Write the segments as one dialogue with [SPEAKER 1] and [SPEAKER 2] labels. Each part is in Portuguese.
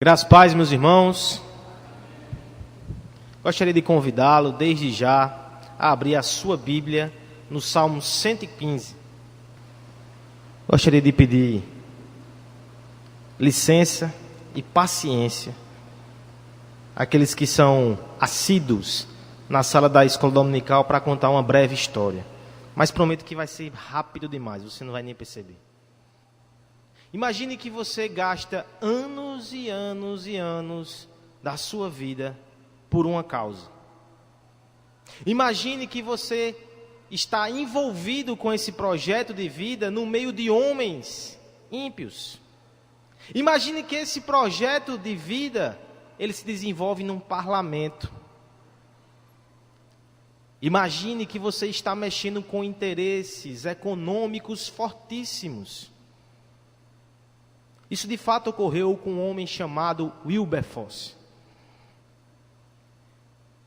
[SPEAKER 1] Graças a Deus, meus irmãos, gostaria de convidá-lo desde já a abrir a sua Bíblia no Salmo 115. Gostaria de pedir licença e paciência àqueles que são assíduos na sala da escola dominical para contar uma breve história, mas prometo que vai ser rápido demais, você não vai nem perceber. Imagine que você gasta anos e anos e anos da sua vida por uma causa. Imagine que você está envolvido com esse projeto de vida no meio de homens ímpios. Imagine que esse projeto de vida, ele se desenvolve num parlamento. Imagine que você está mexendo com interesses econômicos fortíssimos. Isso de fato ocorreu com um homem chamado Wilberforce.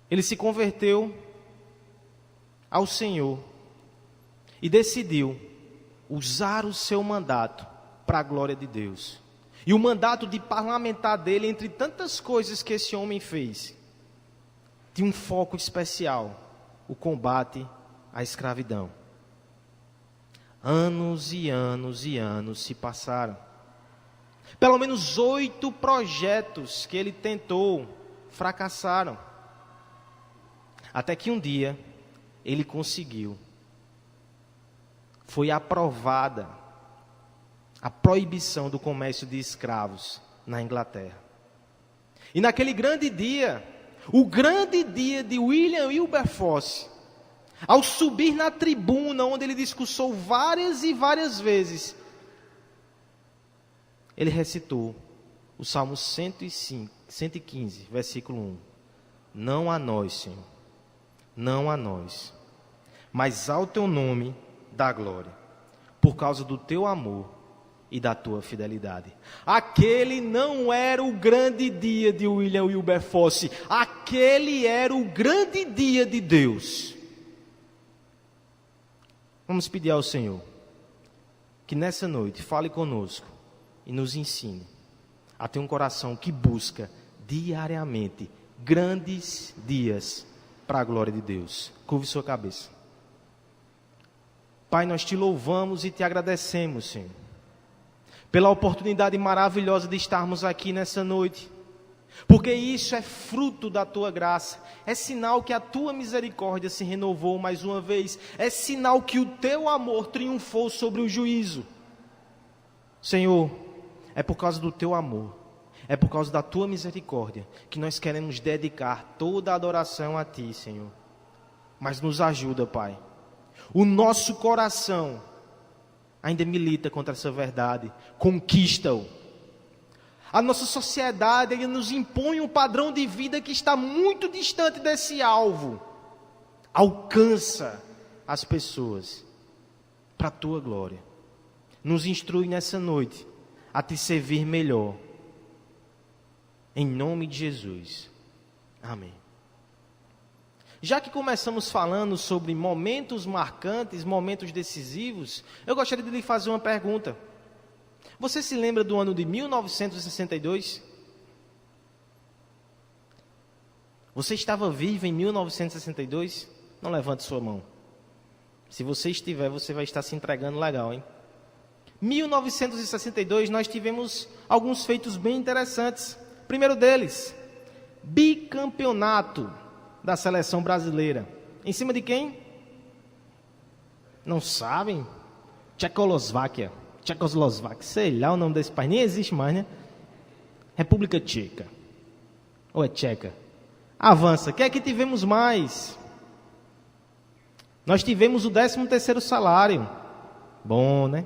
[SPEAKER 1] Ele se converteu ao Senhor e decidiu usar o seu mandato para a glória de Deus. E o mandato de parlamentar dele, entre tantas coisas que esse homem fez, tinha um foco especial: o combate à escravidão. Anos e anos e anos se passaram. Pelo menos 8 projetos que ele tentou fracassaram. Até que um dia ele conseguiu. Foi aprovada a proibição do comércio de escravos na Inglaterra. E naquele grande dia, o grande dia de William Wilberforce, ao subir na tribuna onde ele discursou várias e várias vezes, ele recitou o Salmo 115, versículo 1. Não a nós, Senhor, não a nós, mas ao teu nome dá glória, por causa do teu amor e da tua fidelidade. Aquele não era o grande dia de William Wilberforce, aquele era o grande dia de Deus. Vamos pedir ao Senhor que nessa noite fale conosco e nos ensine a ter um coração que busca diariamente grandes dias para a glória de Deus. Curve sua cabeça. Pai, nós te louvamos e te agradecemos, Senhor, pela oportunidade maravilhosa de estarmos aqui nessa noite, porque isso é fruto da tua graça, é sinal que a tua misericórdia se renovou mais uma vez, é sinal que o teu amor triunfou sobre o juízo. Senhor, é por causa do teu amor, é por causa da tua misericórdia que nós queremos dedicar toda a adoração a ti, Senhor. Mas nos ajuda, Pai. O nosso coração ainda milita contra essa verdade, conquista-o. A nossa sociedade ainda nos impõe um padrão de vida que está muito distante desse alvo. Alcança as pessoas para a tua glória. Nos instrui nessa noite a te servir melhor. Em nome de Jesus. Amém. Já que começamos falando sobre momentos marcantes, momentos decisivos, eu gostaria de lhe fazer uma pergunta. Você se lembra do ano de 1962? Você estava vivo em 1962? Não levante sua mão. Se você estiver, você vai estar se entregando legal, hein? 1962 nós tivemos alguns feitos bem interessantes. Primeiro deles, bicampeonato da seleção brasileira. Em cima de quem? Não sabem? Tchecoslováquia, sei lá o nome desse país, nem existe mais, né? República Tcheca. Ou é tcheca? Avança, o que é que tivemos mais? Nós tivemos o 13º salário. Bom, né?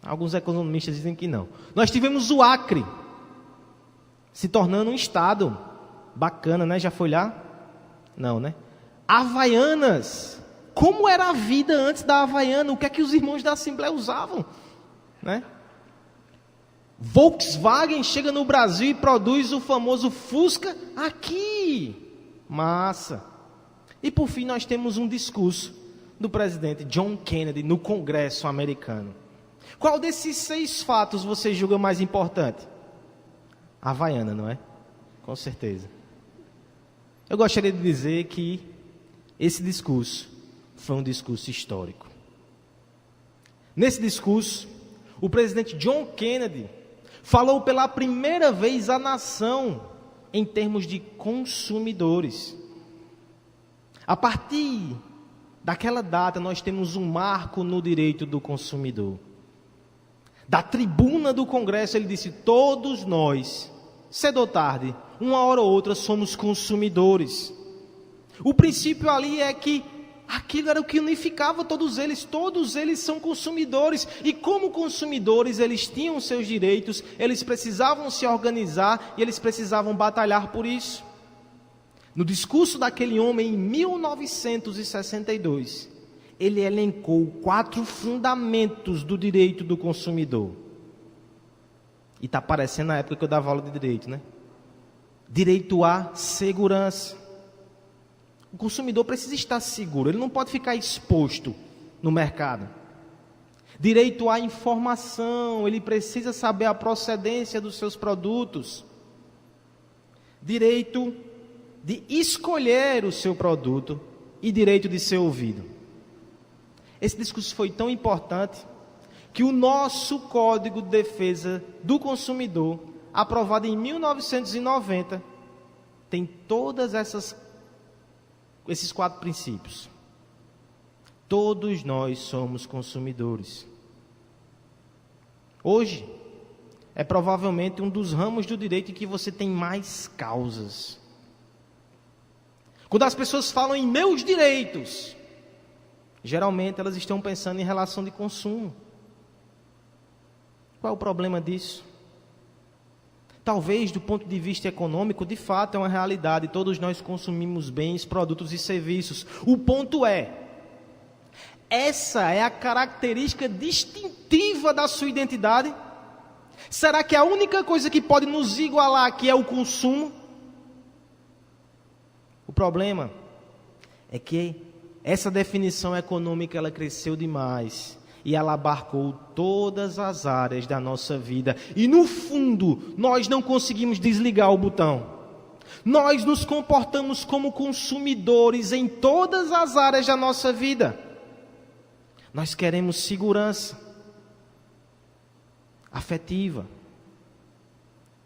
[SPEAKER 1] Alguns economistas dizem que não. Nós tivemos o Acre se tornando um estado. Bacana, né? Já foi lá? Não, né? Havaianas. Como era a vida antes da Havaiana? O que é que os irmãos da Assembleia usavam? Né? Volkswagen chega no Brasil e produz o famoso Fusca aqui. Massa. E por fim nós temos um discurso do presidente John Kennedy no Congresso americano. Qual desses 6 fatos você julga mais importante? Havaiana, não é? Com certeza. Eu gostaria de dizer que esse discurso foi um discurso histórico. Nesse discurso, o presidente John Kennedy falou pela primeira vez à nação em termos de consumidores. A partir daquela data, nós temos um marco no direito do consumidor. Da tribuna do Congresso, ele disse: todos nós, cedo ou tarde, uma hora ou outra, somos consumidores. O princípio ali é que aquilo era o que unificava todos eles são consumidores, e como consumidores eles tinham seus direitos, eles precisavam se organizar e eles precisavam batalhar por isso. No discurso daquele homem em 1962, ele elencou 4 fundamentos do direito do consumidor. E está parecendo a época que eu dava aula de direito, né? Direito à segurança. O consumidor precisa estar seguro, ele não pode ficar exposto no mercado. Direito à informação, ele precisa saber a procedência dos seus produtos. Direito de escolher o seu produto e direito de ser ouvido. Esse discurso foi tão importante que o nosso Código de Defesa do Consumidor, aprovado em 1990, tem todas esses 4 princípios. Todos nós somos consumidores. Hoje, é provavelmente um dos ramos do direito em que você tem mais causas. Quando as pessoas falam em meus direitos, geralmente elas estão pensando em relação de consumo. Qual é o problema disso? Talvez do ponto de vista econômico, de fato é uma realidade, todos nós consumimos bens, produtos e serviços. O ponto é, essa é a característica distintiva da sua identidade? Será que a única coisa que pode nos igualar aqui é o consumo? O problema é que essa definição econômica ela cresceu demais e ela abarcou todas as áreas da nossa vida. E no fundo, nós não conseguimos desligar o botão. Nós nos comportamos como consumidores em todas as áreas da nossa vida. Nós queremos segurança afetiva.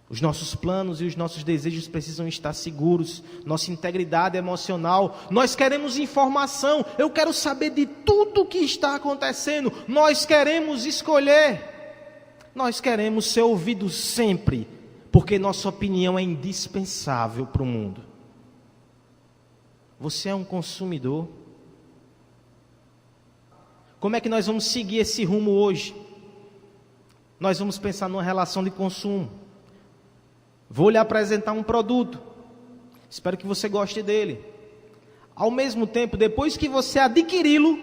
[SPEAKER 1] Os nossos planos e os nossos desejos precisam estar seguros. Nossa integridade emocional. Nós queremos informação. Eu quero saber de tudo o que está acontecendo. Nós queremos escolher. Nós queremos ser ouvidos sempre, porque nossa opinião é indispensável para o mundo. Você é um consumidor. Como é que nós vamos seguir esse rumo hoje? Nós vamos pensar numa relação de consumo. Vou lhe apresentar um produto. Espero que você goste dele. Ao mesmo tempo, depois que você adquiri-lo,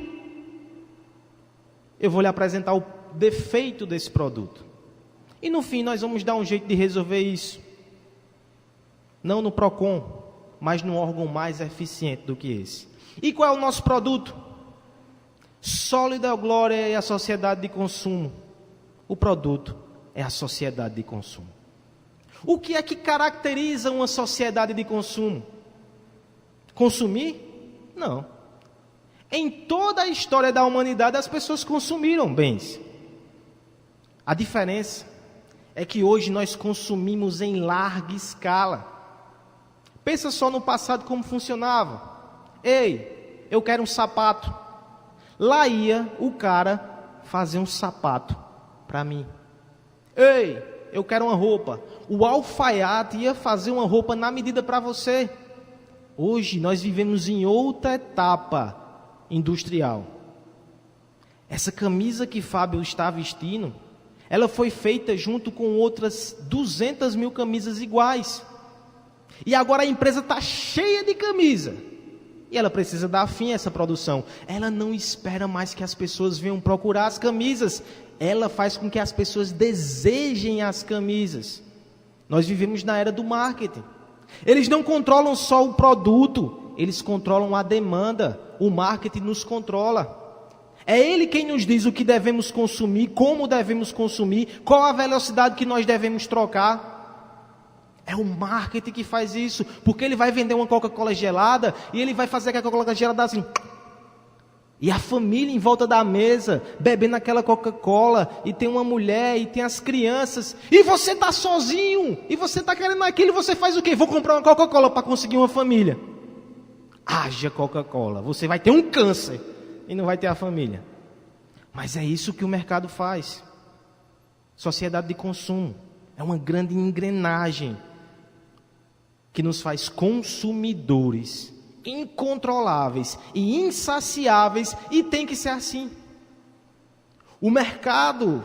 [SPEAKER 1] eu vou lhe apresentar o defeito desse produto. E no fim, nós vamos dar um jeito de resolver isso. Não no PROCON, mas no órgão mais eficiente do que esse. E qual é o nosso produto? Sólida Glória e a sociedade de consumo. O produto é a sociedade de consumo. O que é que caracteriza uma sociedade de consumo? Consumir? Não. Em toda a história da humanidade, as pessoas consumiram bens. A diferença é que hoje nós consumimos em larga escala. Pensa só no passado como funcionava. Ei, eu quero um sapato. Lá ia o cara fazer um sapato para mim. Ei, eu quero uma roupa. O alfaiate ia fazer uma roupa na medida para você. Hoje nós vivemos em outra etapa industrial. Essa camisa que Fábio está vestindo, ela foi feita junto com outras 200 mil camisas iguais. E agora a empresa está cheia de camisa. E ela precisa dar fim a essa produção. Ela não espera mais que as pessoas venham procurar as camisas. Ela faz com que as pessoas desejem as camisas. Nós vivemos na era do marketing. Eles não controlam só o produto, eles controlam a demanda. O marketing nos controla. É ele quem nos diz o que devemos consumir, como devemos consumir, qual a velocidade que nós devemos trocar. É o marketing que faz isso, porque ele vai vender uma Coca-Cola gelada e ele vai fazer aquela Coca-Cola gelada assim. E a família em volta da mesa, bebendo aquela Coca-Cola, e tem uma mulher, e tem as crianças, e você está sozinho, e você está querendo aquilo, e você faz o quê? Vou comprar uma Coca-Cola para conseguir uma família. Haja Coca-Cola, você vai ter um câncer, e não vai ter a família. Mas é isso que o mercado faz. Sociedade de consumo é uma grande engrenagem que nos faz consumidores incontroláveis e insaciáveis, e tem que ser assim. O mercado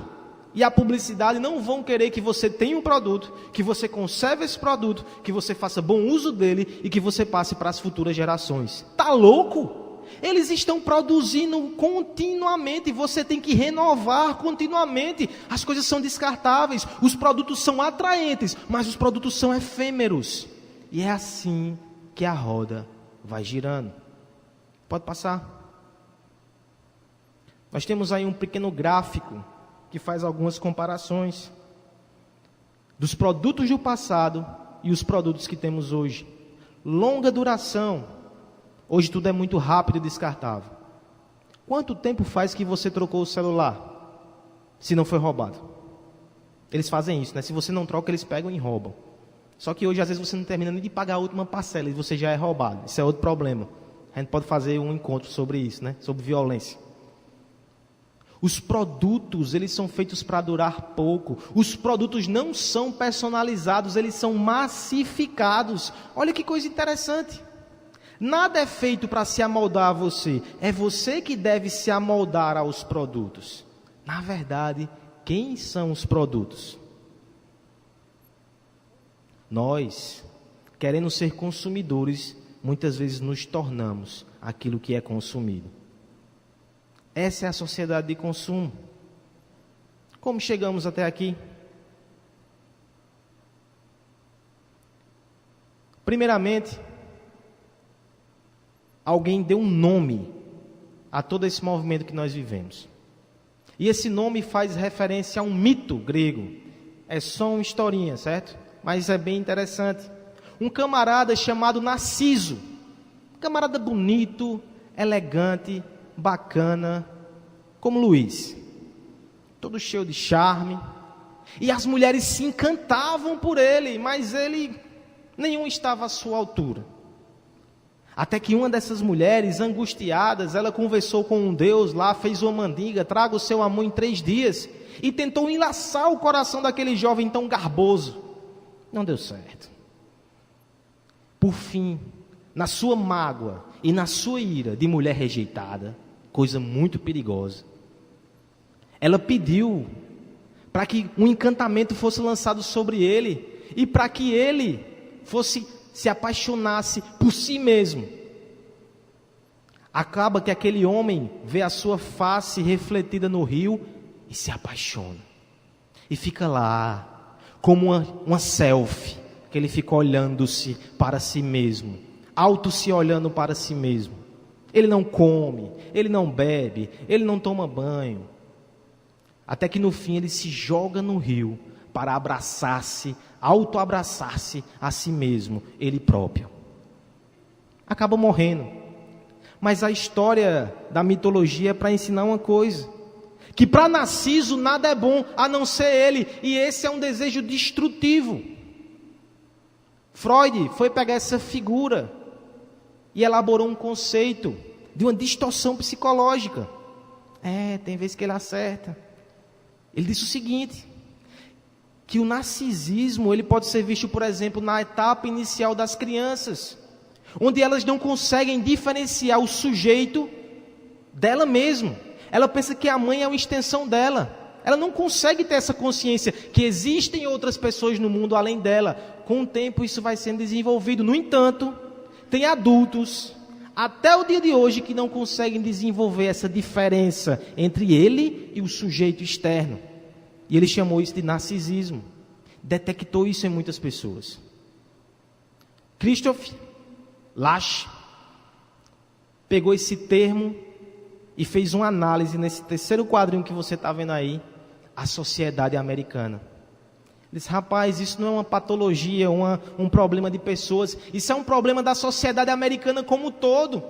[SPEAKER 1] e a publicidade não vão querer que você tenha um produto, que você conserve esse produto, que você faça bom uso dele e que você passe para as futuras gerações. Tá louco? Eles estão produzindo continuamente, você tem que renovar continuamente. As coisas são descartáveis, os produtos são atraentes, mas os produtos são efêmeros. E é assim que a roda vai girando. Pode passar. Nós temos aí um pequeno gráfico que faz algumas comparações dos produtos do passado e os produtos que temos hoje. Longa duração. Hoje tudo é muito rápido e descartável. Quanto tempo faz que você trocou o celular? Se não foi roubado. Eles fazem isso, né? Se você não troca, eles pegam e roubam. Só que hoje, às vezes, você não termina nem de pagar a última parcela e você já é roubado. Isso é outro problema. A gente pode fazer um encontro sobre isso, né? Sobre violência. Os produtos, eles são feitos para durar pouco. Os produtos não são personalizados, eles são massificados. Olha que coisa interessante. Nada é feito para se amoldar a você. É você que deve se amoldar aos produtos. Na verdade, quem são os produtos? Nós, querendo ser consumidores, muitas vezes nos tornamos aquilo que é consumido. Essa é a sociedade de consumo. Como chegamos até aqui? Primeiramente, alguém deu um nome a todo esse movimento que nós vivemos. E esse nome faz referência a um mito grego. É só uma historinha, certo? Mas é bem interessante. Um camarada chamado Narciso. Um camarada bonito, elegante, bacana, como Luiz. Todo cheio de charme. E as mulheres se encantavam por ele, mas ele, nenhum estava à sua altura. Até que uma dessas mulheres, angustiadas, ela conversou com um deus lá, fez uma mandinga, traga o seu amor em 3 dias, e tentou enlaçar o coração daquele jovem tão garboso. Não deu certo. Por fim, na sua mágoa e na sua ira de mulher rejeitada, coisa muito perigosa, ela pediu para que um encantamento fosse lançado sobre ele e para que ele se apaixonasse por si mesmo. Acaba que aquele homem vê a sua face refletida no rio e se apaixona. E fica lá, como uma selfie, que ele fica olhando-se para si mesmo, se olhando para si mesmo. Ele não come, ele não bebe, ele não toma banho. Até que no fim ele se joga no rio para abraçar-se, autoabraçar-se a si mesmo, ele próprio. Acaba morrendo. Mas a história da mitologia é para ensinar uma coisa: que para Narciso nada é bom a não ser ele, e esse é um desejo destrutivo. Freud foi pegar essa figura e elaborou um conceito de uma distorção psicológica. Tem vezes que ele acerta. Ele disse o seguinte: que o narcisismo ele pode ser visto, por exemplo, na etapa inicial das crianças, onde elas não conseguem diferenciar o sujeito dela mesma. Ela pensa que a mãe é uma extensão dela. Ela não consegue ter essa consciência que existem outras pessoas no mundo além dela. Com o tempo isso vai sendo desenvolvido. No entanto, tem adultos, até o dia de hoje, que não conseguem desenvolver essa diferença entre ele e o sujeito externo. E ele chamou isso de narcisismo. Detectou isso em muitas pessoas. Christoph Lasch pegou esse termo e fez uma análise nesse terceiro quadrinho que você está vendo aí, a sociedade americana. Diz, rapaz, isso não é uma patologia, um problema de pessoas. Isso é um problema da sociedade americana como um todo.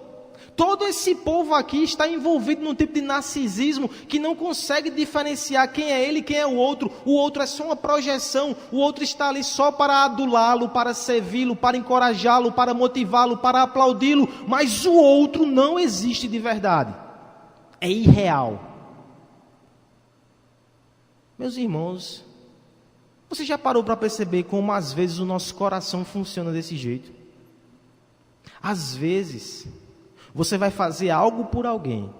[SPEAKER 1] Todo esse povo aqui está envolvido num tipo de narcisismo que não consegue diferenciar quem é ele e quem é o outro. O outro é só uma projeção. O outro está ali só para adulá-lo, para servi-lo, para encorajá-lo, para motivá-lo, para aplaudi-lo. Mas o outro não existe de verdade. É irreal. Meus irmãos, você já parou para perceber como às vezes o nosso coração funciona desse jeito? Às vezes, você vai fazer algo por alguém,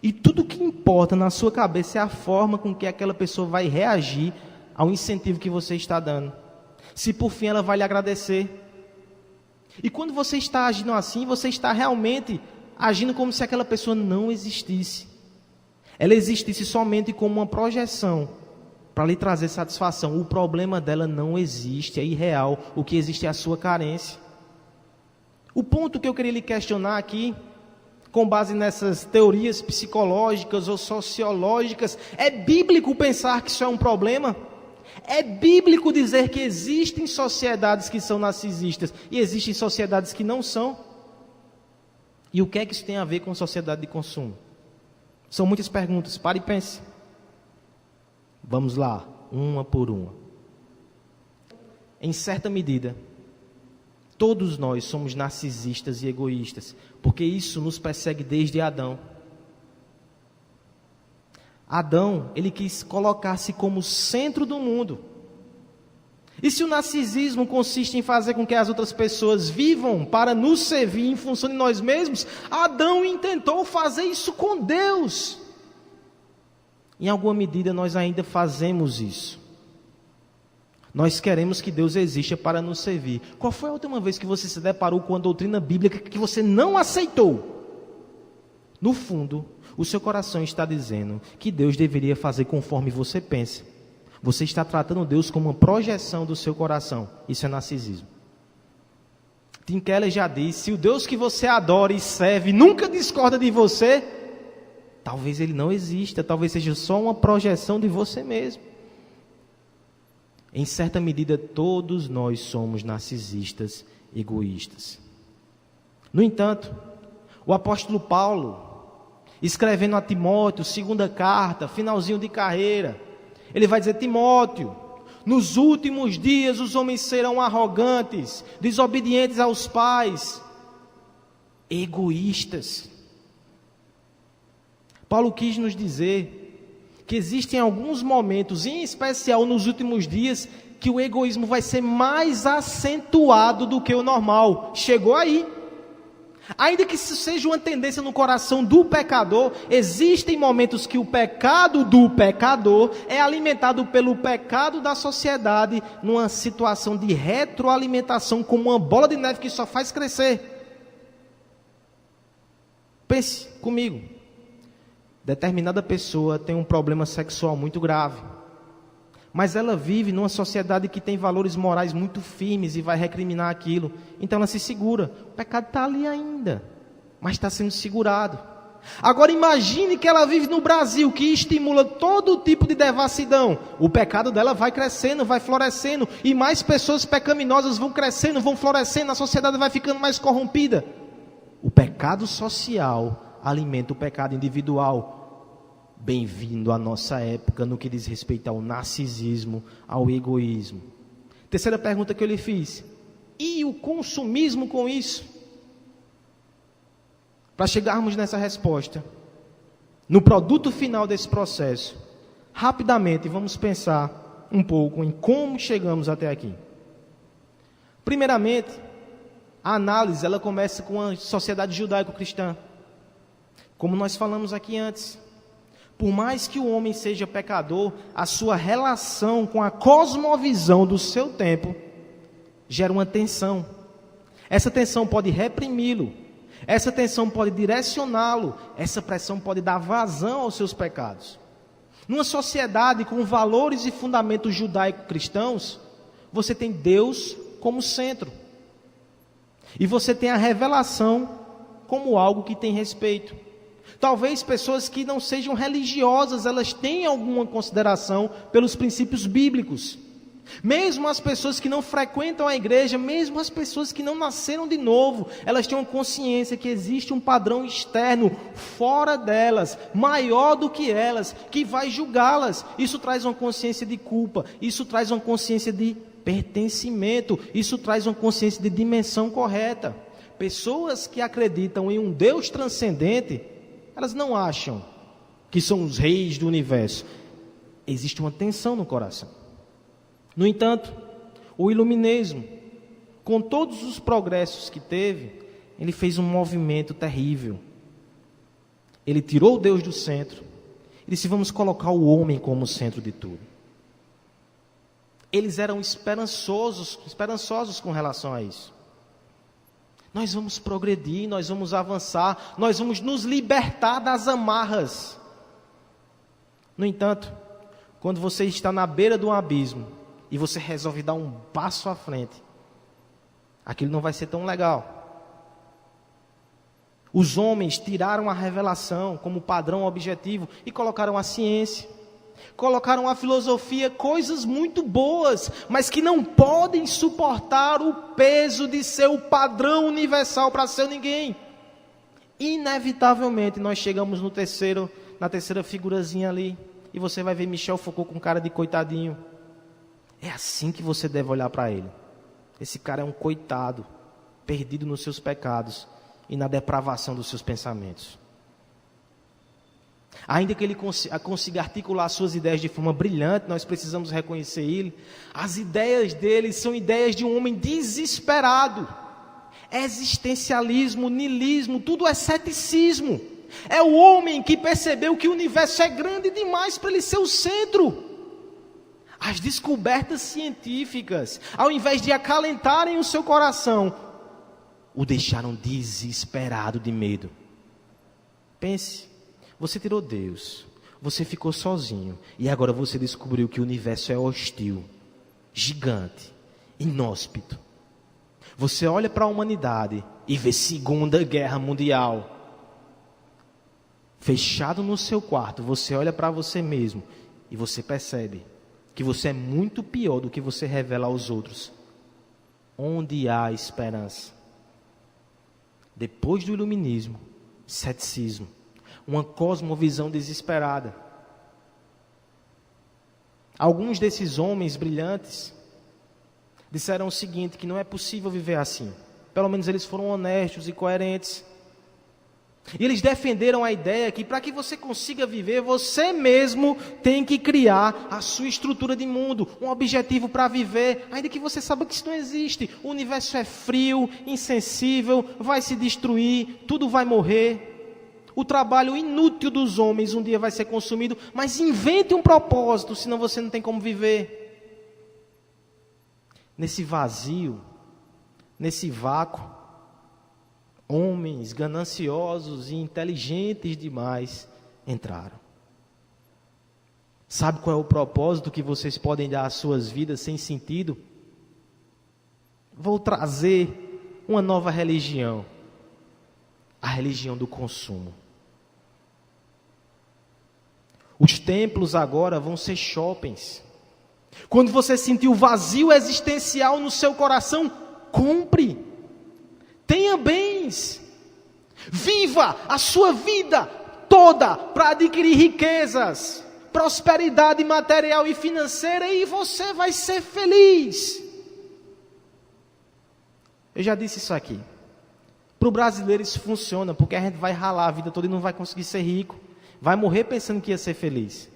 [SPEAKER 1] e tudo que importa na sua cabeça é a forma com que aquela pessoa vai reagir ao incentivo que você está dando. Se por fim ela vai lhe agradecer. E quando você está agindo assim, você está realmente agindo como se aquela pessoa não existisse. Ela existisse somente como uma projeção para lhe trazer satisfação. O problema dela não existe, é irreal. O que existe é a sua carência. O ponto que eu queria lhe questionar aqui, com base nessas teorias psicológicas ou sociológicas, é bíblico pensar que isso é um problema? É bíblico dizer que existem sociedades que são narcisistas e existem sociedades que não são? E o que é que isso tem a ver com sociedade de consumo? São muitas perguntas, pare e pense. Vamos lá, uma por uma. Em certa medida, todos nós somos narcisistas e egoístas, porque isso nos persegue desde Adão. Adão, ele quis colocar-se como centro do mundo. E se o narcisismo consiste em fazer com que as outras pessoas vivam para nos servir em função de nós mesmos, Adão intentou fazer isso com Deus. Em alguma medida nós ainda fazemos isso. Nós queremos que Deus exista para nos servir. Qual foi a última vez que você se deparou com a doutrina bíblica que você não aceitou? No fundo, o seu coração está dizendo que Deus deveria fazer conforme você pensa. Você está tratando Deus como uma projeção do seu coração. Isso é narcisismo. Tim Keller já disse, se o Deus que você adora e serve nunca discorda de você, talvez ele não exista, talvez seja só uma projeção de você mesmo. Em certa medida, todos nós somos narcisistas, egoístas. No entanto, o apóstolo Paulo, escrevendo a Timóteo, segunda carta, finalzinho de carreira, ele vai dizer, Timóteo, nos últimos dias os homens serão arrogantes, desobedientes aos pais, egoístas. Paulo quis nos dizer que existem alguns momentos, em especial nos últimos dias, que o egoísmo vai ser mais acentuado do que o normal. Chegou aí. Ainda que isso seja uma tendência no coração do pecador, existem momentos que o pecado do pecador é alimentado pelo pecado da sociedade, numa situação de retroalimentação, como uma bola de neve que só faz crescer. Pense comigo. Determinada pessoa tem um problema sexual muito grave, mas ela vive numa sociedade que tem valores morais muito firmes e vai recriminar aquilo, então ela se segura. O pecado está ali ainda, mas está sendo segurado. Agora imagine que ela vive no Brasil, que estimula todo tipo de devassidão. O pecado dela vai crescendo, vai florescendo, e mais pessoas pecaminosas vão crescendo, vão florescendo, a sociedade vai ficando mais corrompida. O pecado social alimenta o pecado individual. Bem-vindo à nossa época no que diz respeito ao narcisismo, ao egoísmo. Terceira pergunta que eu lhe fiz. E o consumismo com isso? Para chegarmos nessa resposta, no produto final desse processo, rapidamente vamos pensar um pouco em como chegamos até aqui. Primeiramente, a análise ela começa com a sociedade judaico-cristã. Como nós falamos aqui antes, por mais que o homem seja pecador, a sua relação com a cosmovisão do seu tempo gera uma tensão. Essa tensão pode reprimi-lo, essa tensão pode direcioná-lo, essa pressão pode dar vazão aos seus pecados. Numa sociedade com valores e fundamentos judaico-cristãos, você tem Deus como centro. E você tem a revelação como algo que tem respeito. Talvez pessoas que não sejam religiosas, elas tenham alguma consideração pelos princípios bíblicos. Mesmo as pessoas que não frequentam a igreja, mesmo as pessoas que não nasceram de novo, elas têm uma consciência que existe um padrão externo fora delas, maior do que elas, que vai julgá-las. Isso traz uma consciência de culpa, isso traz uma consciência de pertencimento, isso traz uma consciência de dimensão correta. Pessoas que acreditam em um Deus transcendente, elas não acham que são os reis do universo. Existe uma tensão no coração. No entanto, o iluminismo, com todos os progressos que teve, ele fez um movimento terrível. Ele tirou Deus do centro e disse: vamos colocar o homem como centro de tudo. Eles eram esperançosos com relação a isso. Nós vamos progredir, nós vamos avançar, nós vamos nos libertar das amarras. No entanto, quando você está na beira de um abismo e você resolve dar um passo à frente, aquilo não vai ser tão legal. Os homens tiraram a revelação como padrão objetivo e colocaram a ciência, colocaram a filosofia, coisas muito boas, mas que não podem suportar o peso de ser o padrão universal para ser ninguém. Inevitavelmente nós chegamos na terceira figurazinha ali, e você vai ver Michel Foucault com cara de coitadinho. É assim que você deve olhar para ele. Esse cara é um coitado, perdido nos seus pecados e na depravação dos seus pensamentos. Ainda que ele consiga articular suas ideias de forma brilhante, nós precisamos reconhecer ele. As ideias dele são ideias de um homem desesperado. Existencialismo, niilismo, tudo é ceticismo. É o homem que percebeu que o universo é grande demais para ele ser o centro. As descobertas científicas, ao invés de acalentarem o seu coração, o deixaram desesperado de medo. Pense, você tirou Deus, você ficou sozinho, e agora você descobriu que o universo é hostil, gigante, inóspito. Você olha para a humanidade e vê Segunda Guerra Mundial. Fechado no seu quarto, você olha para você mesmo e você percebe que você é muito pior do que você revela aos outros. Onde há esperança? Depois do iluminismo, ceticismo, uma cosmovisão desesperada. Alguns desses homens brilhantes disseram o seguinte, que não é possível viver assim. Pelo menos eles foram honestos e coerentes. E eles defenderam a ideia que para que você consiga viver, você mesmo tem que criar a sua estrutura de mundo, um objetivo para viver, ainda que você saiba que isso não existe. O universo é frio, insensível, vai se destruir, tudo vai morrer. O trabalho inútil dos homens um dia vai ser consumido, mas invente um propósito, senão você não tem como viver. Nesse vazio, nesse vácuo, homens gananciosos e inteligentes demais entraram. Sabe qual é o propósito que vocês podem dar às suas vidas sem sentido? Vou trazer uma nova religião. A religião do consumo. Os templos agora vão ser shoppings. Quando você sentir o vazio existencial no seu coração, compre. Tenha bens, viva a sua vida toda para adquirir riquezas, prosperidade material e financeira, e você vai ser feliz. Eu já disse isso aqui. Para o brasileiro isso funciona, porque a gente vai ralar a vida toda e não vai conseguir ser rico. Vai morrer pensando que ia ser feliz.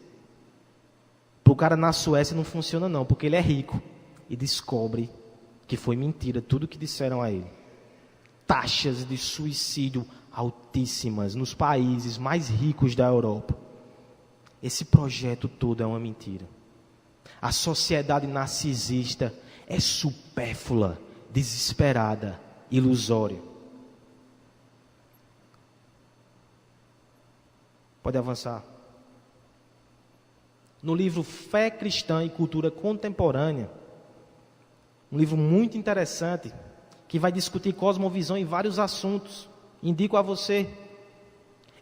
[SPEAKER 1] Para o cara na Suécia não funciona não, porque ele é rico e descobre que foi mentira tudo que disseram a ele. Taxas de suicídio altíssimas nos países mais ricos da Europa. Esse projeto todo é uma mentira. A sociedade narcisista é supérflua, desesperada, ilusória. Pode avançar. No livro Fé Cristã e Cultura Contemporânea, um livro muito interessante, que vai discutir cosmovisão em vários assuntos. Indico a você.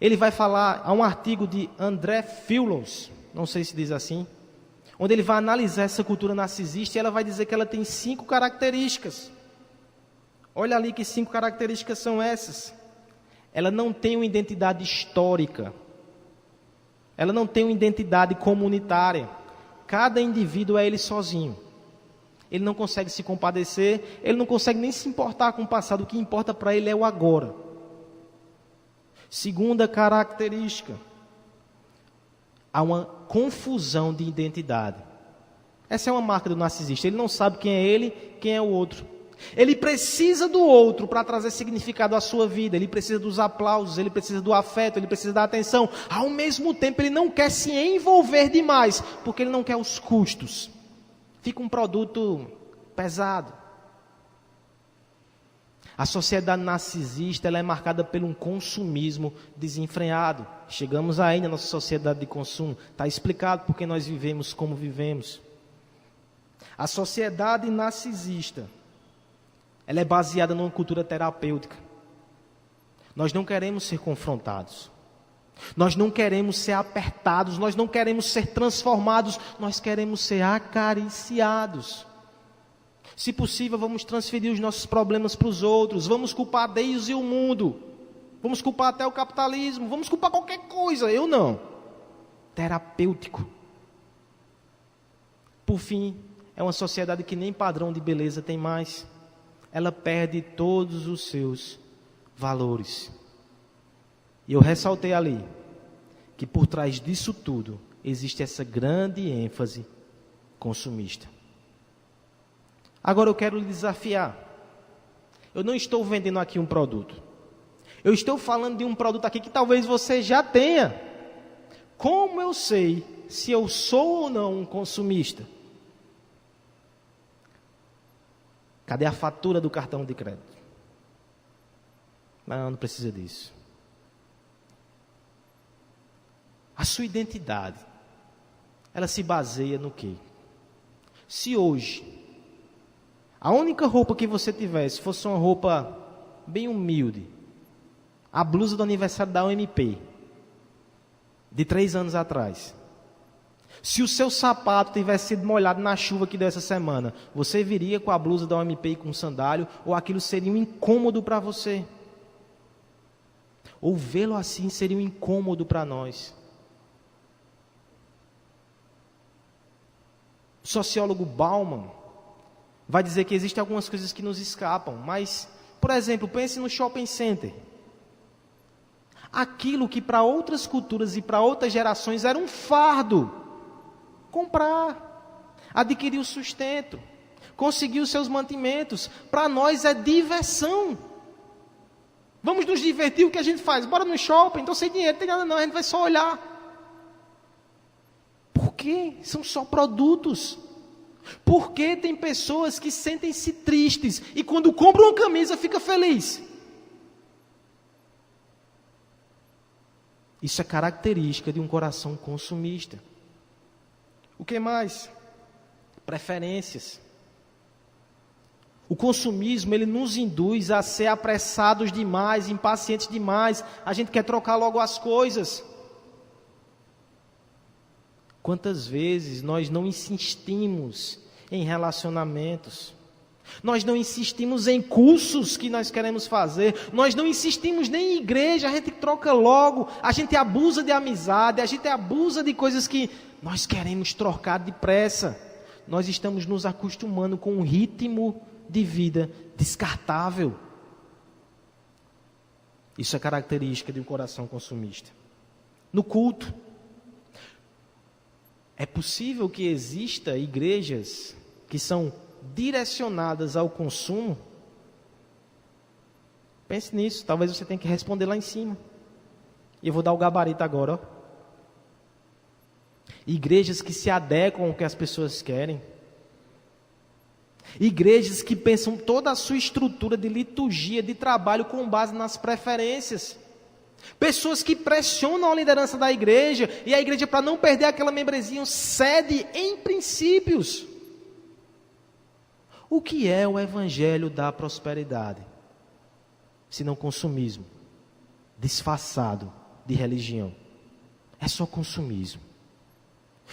[SPEAKER 1] Ele vai falar, há um artigo de André Fillons, não sei se diz assim, onde ele vai analisar essa cultura narcisista e ela vai dizer que ela tem 5 características. Olha ali que 5 características são essas. Ela não tem uma identidade histórica. Ela não tem uma identidade comunitária. Cada indivíduo é ele sozinho. Ele não consegue se compadecer, ele não consegue nem se importar com o passado. O que importa para ele é o agora. Segunda característica. Há uma confusão de identidade. Essa é uma marca do narcisista. Ele não sabe quem é ele, quem é o outro. Ele precisa do outro para trazer significado à sua vida. Ele precisa dos aplausos, ele precisa do afeto, ele precisa da atenção. Ao mesmo tempo, ele não quer se envolver demais, porque ele não quer os custos. Fica um produto pesado. A sociedade narcisista ela é marcada por um consumismo desenfreado. Chegamos aí na nossa sociedade de consumo. Está explicado porque nós vivemos como vivemos. A sociedade narcisista ela é baseada numa cultura terapêutica. Nós não queremos ser confrontados. Nós não queremos ser apertados. Nós não queremos ser transformados. Nós queremos ser acariciados. Se possível, vamos transferir os nossos problemas para os outros. Vamos culpar Deus e o mundo. Vamos culpar até o capitalismo. Vamos culpar qualquer coisa. Eu não. Terapêutico. Por fim, é uma sociedade que nem padrão de beleza tem mais. Ela perde todos os seus valores. E eu ressaltei ali que por trás disso tudo existe essa grande ênfase consumista. Agora eu quero lhe desafiar. Eu não estou vendendo aqui um produto. Eu estou falando de um produto aqui que talvez você já tenha. Como eu sei se eu sou ou não um consumista? Cadê a fatura do cartão de crédito? Não precisa disso. A sua identidade, ela se baseia no quê? Se hoje, a única roupa que você tivesse fosse uma roupa bem humilde, a blusa do aniversário da UMP, de 3 anos atrás, se o seu sapato tivesse sido molhado na chuva que deu essa semana, você viria com a blusa da OMP e com um sandálio, ou aquilo seria um incômodo para você? Ou vê-lo assim seria um incômodo para nós? O sociólogo Bauman vai dizer que existem algumas coisas que nos escapam, mas, por exemplo, pense no shopping center. Aquilo que para outras culturas e para outras gerações era um fardo. Comprar, adquirir o sustento, conseguir os seus mantimentos. Para nós é diversão. Vamos nos divertir, o que a gente faz? Bora no shopping, então sem dinheiro, não tem nada não, a gente vai só olhar. Por quê? São só produtos. Por que tem pessoas que sentem-se tristes e quando compram uma camisa fica feliz? Isso é característica de um coração consumista. O que mais? Preferências. O consumismo, ele nos induz a ser apressados demais, impacientes demais. A gente quer trocar logo as coisas. Quantas vezes nós não insistimos em relacionamentos? Nós não insistimos em cursos que nós queremos fazer. Nós não insistimos nem em igreja. A gente troca logo. A gente abusa de amizade. A gente abusa de coisas que nós queremos trocar depressa. Nós estamos nos acostumando com um ritmo de vida descartável. Isso é característica de um coração consumista. No culto, é possível que exista igrejas que são direcionadas ao consumo? Pense nisso, talvez você tenha que responder lá em cima. E eu vou dar o gabarito agora, ó. Igrejas que se adequam ao que as pessoas querem. Igrejas que pensam toda a sua estrutura de liturgia, de trabalho com base nas preferências. Pessoas que pressionam a liderança da igreja, e a igreja, para não perder aquela membresia, cede em princípios. O que é o evangelho da prosperidade? Senão consumismo, disfarçado de religião. É só consumismo.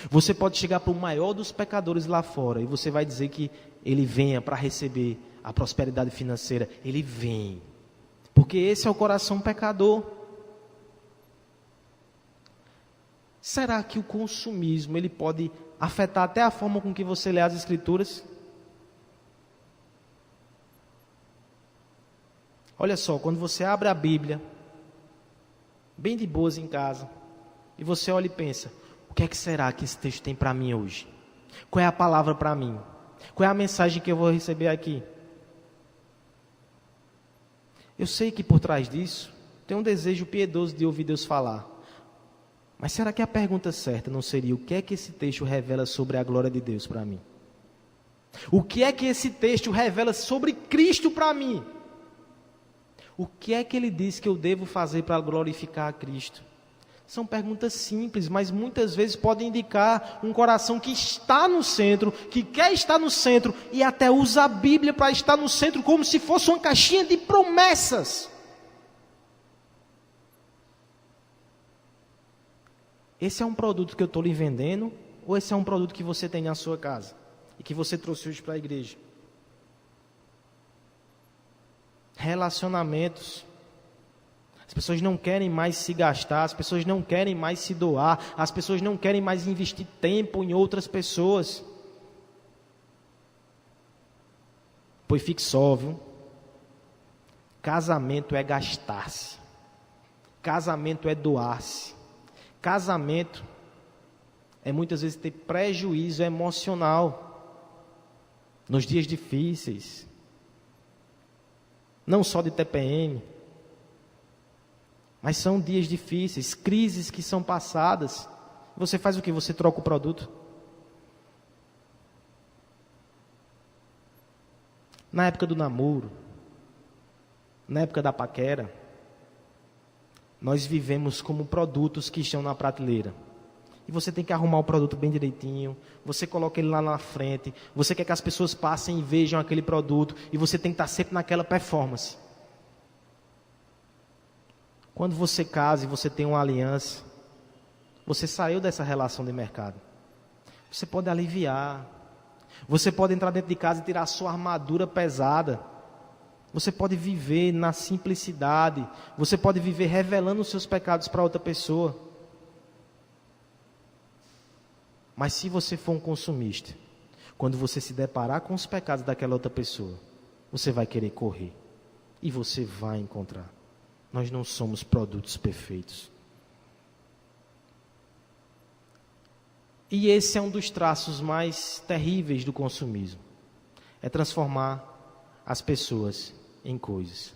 [SPEAKER 1] Você pode chegar para o maior dos pecadores lá fora e você vai dizer que ele venha para receber a prosperidade financeira. Ele vem, porque esse é o coração pecador. Será que o consumismo ele pode afetar até a forma com que você lê as Escrituras? Olha só, quando você abre a Bíblia, bem de boas em casa, e você olha e pensa, o que é que será que esse texto tem para mim hoje? Qual é a palavra para mim? Qual é a mensagem que eu vou receber aqui? Eu sei que por trás disso tem um desejo piedoso de ouvir Deus falar. Mas será que a pergunta certa não seria o que é que esse texto revela sobre a glória de Deus para mim? O que é que esse texto revela sobre Cristo para mim? O que é que ele diz que eu devo fazer para glorificar a Cristo? São perguntas simples, mas muitas vezes podem indicar um coração que está no centro, que quer estar no centro e até usa a Bíblia para estar no centro como se fosse uma caixinha de promessas. Esse é um produto que eu estou lhe vendendo ou esse é um produto que você tem na sua casa e que você trouxe hoje para a igreja? Relacionamentos. As pessoas não querem mais se gastar, as pessoas não querem mais se doar, as pessoas não querem mais investir tempo em outras pessoas. Pois fique só, viu? Casamento é gastar-se. Casamento é doar-se. Casamento é muitas vezes ter prejuízo emocional nos dias difíceis. Não só de TPM, mas são dias difíceis, crises que são passadas. Você faz o que? Você troca o produto. Na época do namoro, na época da paquera, nós vivemos como produtos que estão na prateleira. E você tem que arrumar o produto bem direitinho, você coloca ele lá na frente, você quer que as pessoas passem e vejam aquele produto, e você tem que estar sempre naquela performance. Quando você casa e você tem uma aliança, você saiu dessa relação de mercado. Você pode aliviar, você pode entrar dentro de casa e tirar a sua armadura pesada. Você pode viver na simplicidade, você pode viver revelando os seus pecados para outra pessoa. Mas se você for um consumista, quando você se deparar com os pecados daquela outra pessoa, você vai querer correr. E você vai encontrar. Nós não somos produtos perfeitos. E esse é um dos traços mais terríveis do consumismo. É transformar as pessoas em coisas.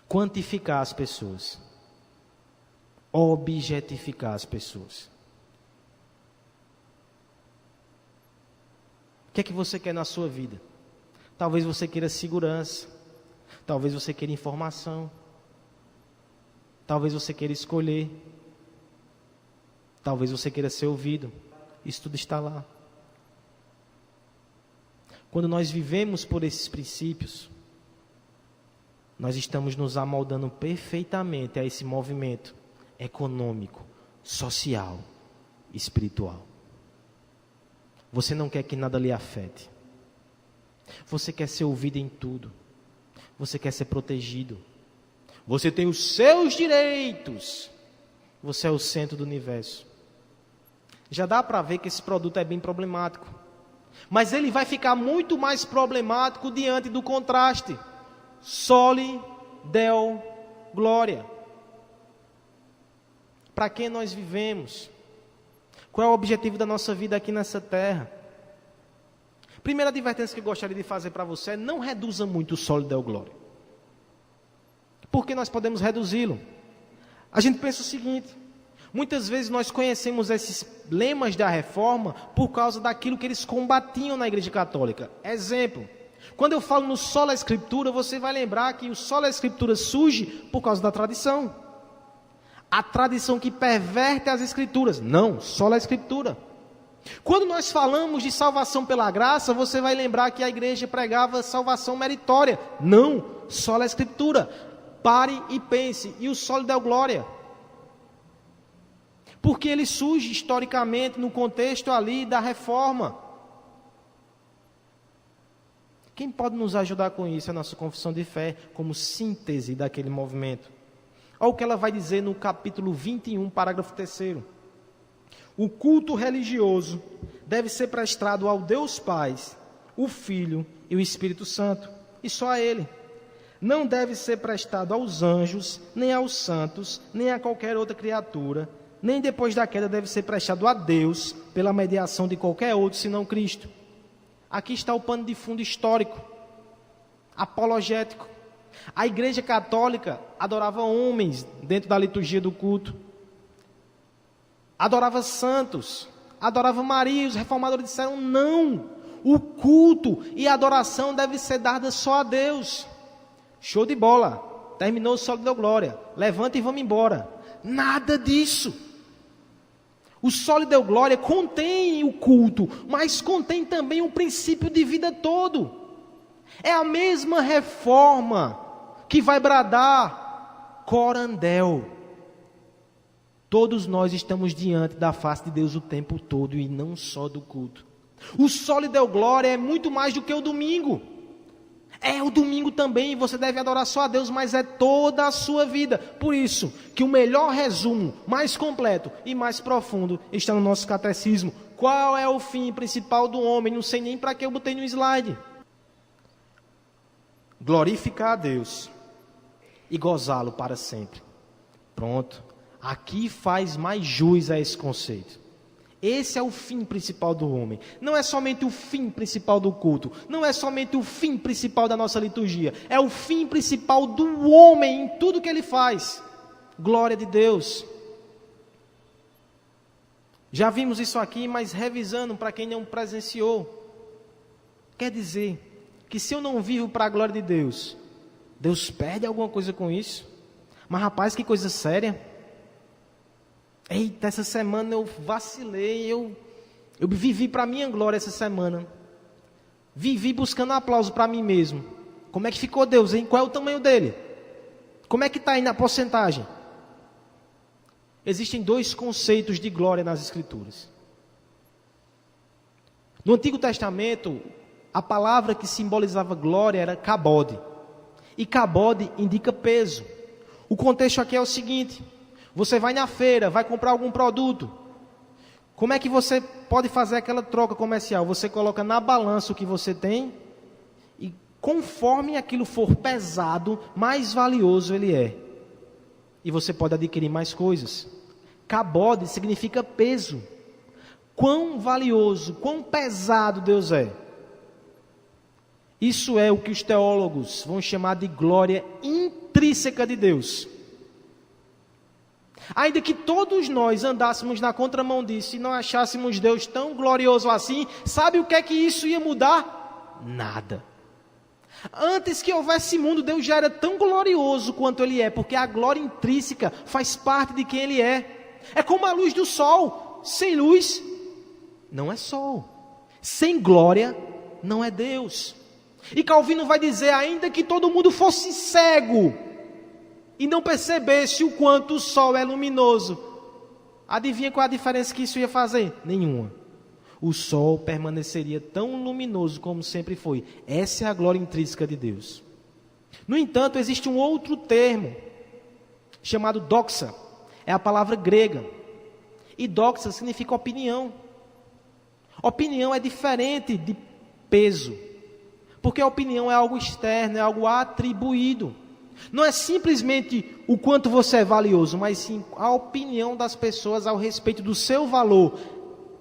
[SPEAKER 1] Quantificar as pessoas. Objetificar as pessoas. O que é que você quer na sua vida? Talvez você queira segurança. Talvez você queira informação. Talvez você queira escolher. Talvez você queira ser ouvido. Isso tudo está lá. Quando nós vivemos por esses princípios, nós estamos nos amoldando perfeitamente a esse movimento econômico, social, espiritual. Você não quer que nada lhe afete. Você quer ser ouvido em tudo. Você quer ser protegido. Você tem os seus direitos. Você é o centro do universo. Já dá para ver que esse produto é bem problemático. Mas ele vai ficar muito mais problemático diante do contraste. Soli, Deo, glória. Para quem nós vivemos? Qual é o objetivo da nossa vida aqui nessa terra? Primeira advertência que eu gostaria de fazer para você é: não reduza muito o soli, Deo, glória. Por que nós podemos reduzi-lo? A gente pensa o seguinte: muitas vezes nós conhecemos esses lemas da reforma por causa daquilo que eles combatiam na igreja católica. Exemplo, quando eu falo no sola escritura, você vai lembrar que o sola escritura surge por causa da tradição. A tradição que perverte as escrituras. Não, sola escritura. Quando nós falamos de salvação pela graça, você vai lembrar que a igreja pregava salvação meritória. Não, sola escritura. Pare e pense. E o soli, Deo, glória. Porque ele surge historicamente no contexto ali da reforma. Quem pode nos ajudar com isso é a nossa confissão de fé, como síntese daquele movimento. Olha o que ela vai dizer no capítulo 21, parágrafo 3º. O culto religioso deve ser prestado ao Deus Pai, o Filho e o Espírito Santo, e só a Ele. Não deve ser prestado aos anjos, nem aos santos, nem a qualquer outra criatura, nem depois da queda deve ser prestado a Deus, pela mediação de qualquer outro, senão Cristo. Aqui está o pano de fundo histórico, apologético. A Igreja Católica adorava homens dentro da liturgia do culto, adorava santos, adorava Maria. Os reformadores disseram: não, o culto e a adoração deve ser dada só a Deus. Show de bola, terminou o solo deu glória, levanta e vamos embora. Nada disso. O solo deu glória contém o culto, mas contém também o princípio de vida todo. É a mesma reforma que vai bradar corandel. Todos nós estamos diante da face de Deus o tempo todo e não só do culto. O solo deu glória é muito mais do que o domingo. É o domingo também, você deve adorar só a Deus, mas é toda a sua vida. Por isso que o melhor resumo, mais completo e mais profundo está no nosso catecismo. Qual é o fim principal do homem? Não sei nem para que eu botei no slide. Glorificar a Deus e gozá-lo para sempre. Pronto. Aqui faz mais jus a esse conceito. Esse é o fim principal do homem. Não é somente o fim principal do culto. Não é somente o fim principal da nossa liturgia. É o fim principal do homem em tudo que ele faz. Glória de Deus. Já vimos isso aqui, mas revisando para quem não presenciou. Quer dizer que se eu não vivo para a glória de Deus, Deus perde alguma coisa com isso? Mas rapaz, que coisa séria. Eita, essa semana eu vacilei, eu vivi para a minha glória essa semana. Vivi buscando aplauso para mim mesmo. Como é que ficou Deus, hein? Qual é o tamanho dele? Como é que está aí na porcentagem? Existem dois conceitos de glória nas Escrituras. No Antigo Testamento, a palavra que simbolizava glória era kabod. E kabod indica peso. O contexto aqui é o seguinte: você vai na feira, vai comprar algum produto. Como é que você pode fazer aquela troca comercial? Você coloca na balança o que você tem e conforme aquilo for pesado, mais valioso ele é. E você pode adquirir mais coisas. Kabod significa peso. Quão valioso, quão pesado Deus é. Isso é o que os teólogos vão chamar de glória intrínseca de Deus. Ainda que todos nós andássemos na contramão disso e não achássemos Deus tão glorioso assim, sabe o que é que isso ia mudar? Nada. Antes que houvesse mundo, Deus já era tão glorioso quanto Ele é, porque a glória intrínseca faz parte de quem Ele é. É como a luz do sol. Sem luz, não é sol. Sem glória, não é Deus. E Calvino vai dizer, ainda que todo mundo fosse cego e não percebesse o quanto o sol é luminoso, adivinha qual a diferença que isso ia fazer? Nenhuma. O sol permaneceria tão luminoso como sempre foi. Essa é a glória intrínseca de Deus. No entanto, existe um outro termo, chamado doxa. É a palavra grega. E doxa significa opinião. Opinião é diferente de peso. Porque a opinião é algo externo, é algo atribuído. Não é simplesmente o quanto você é valioso, mas sim a opinião das pessoas ao respeito do seu valor.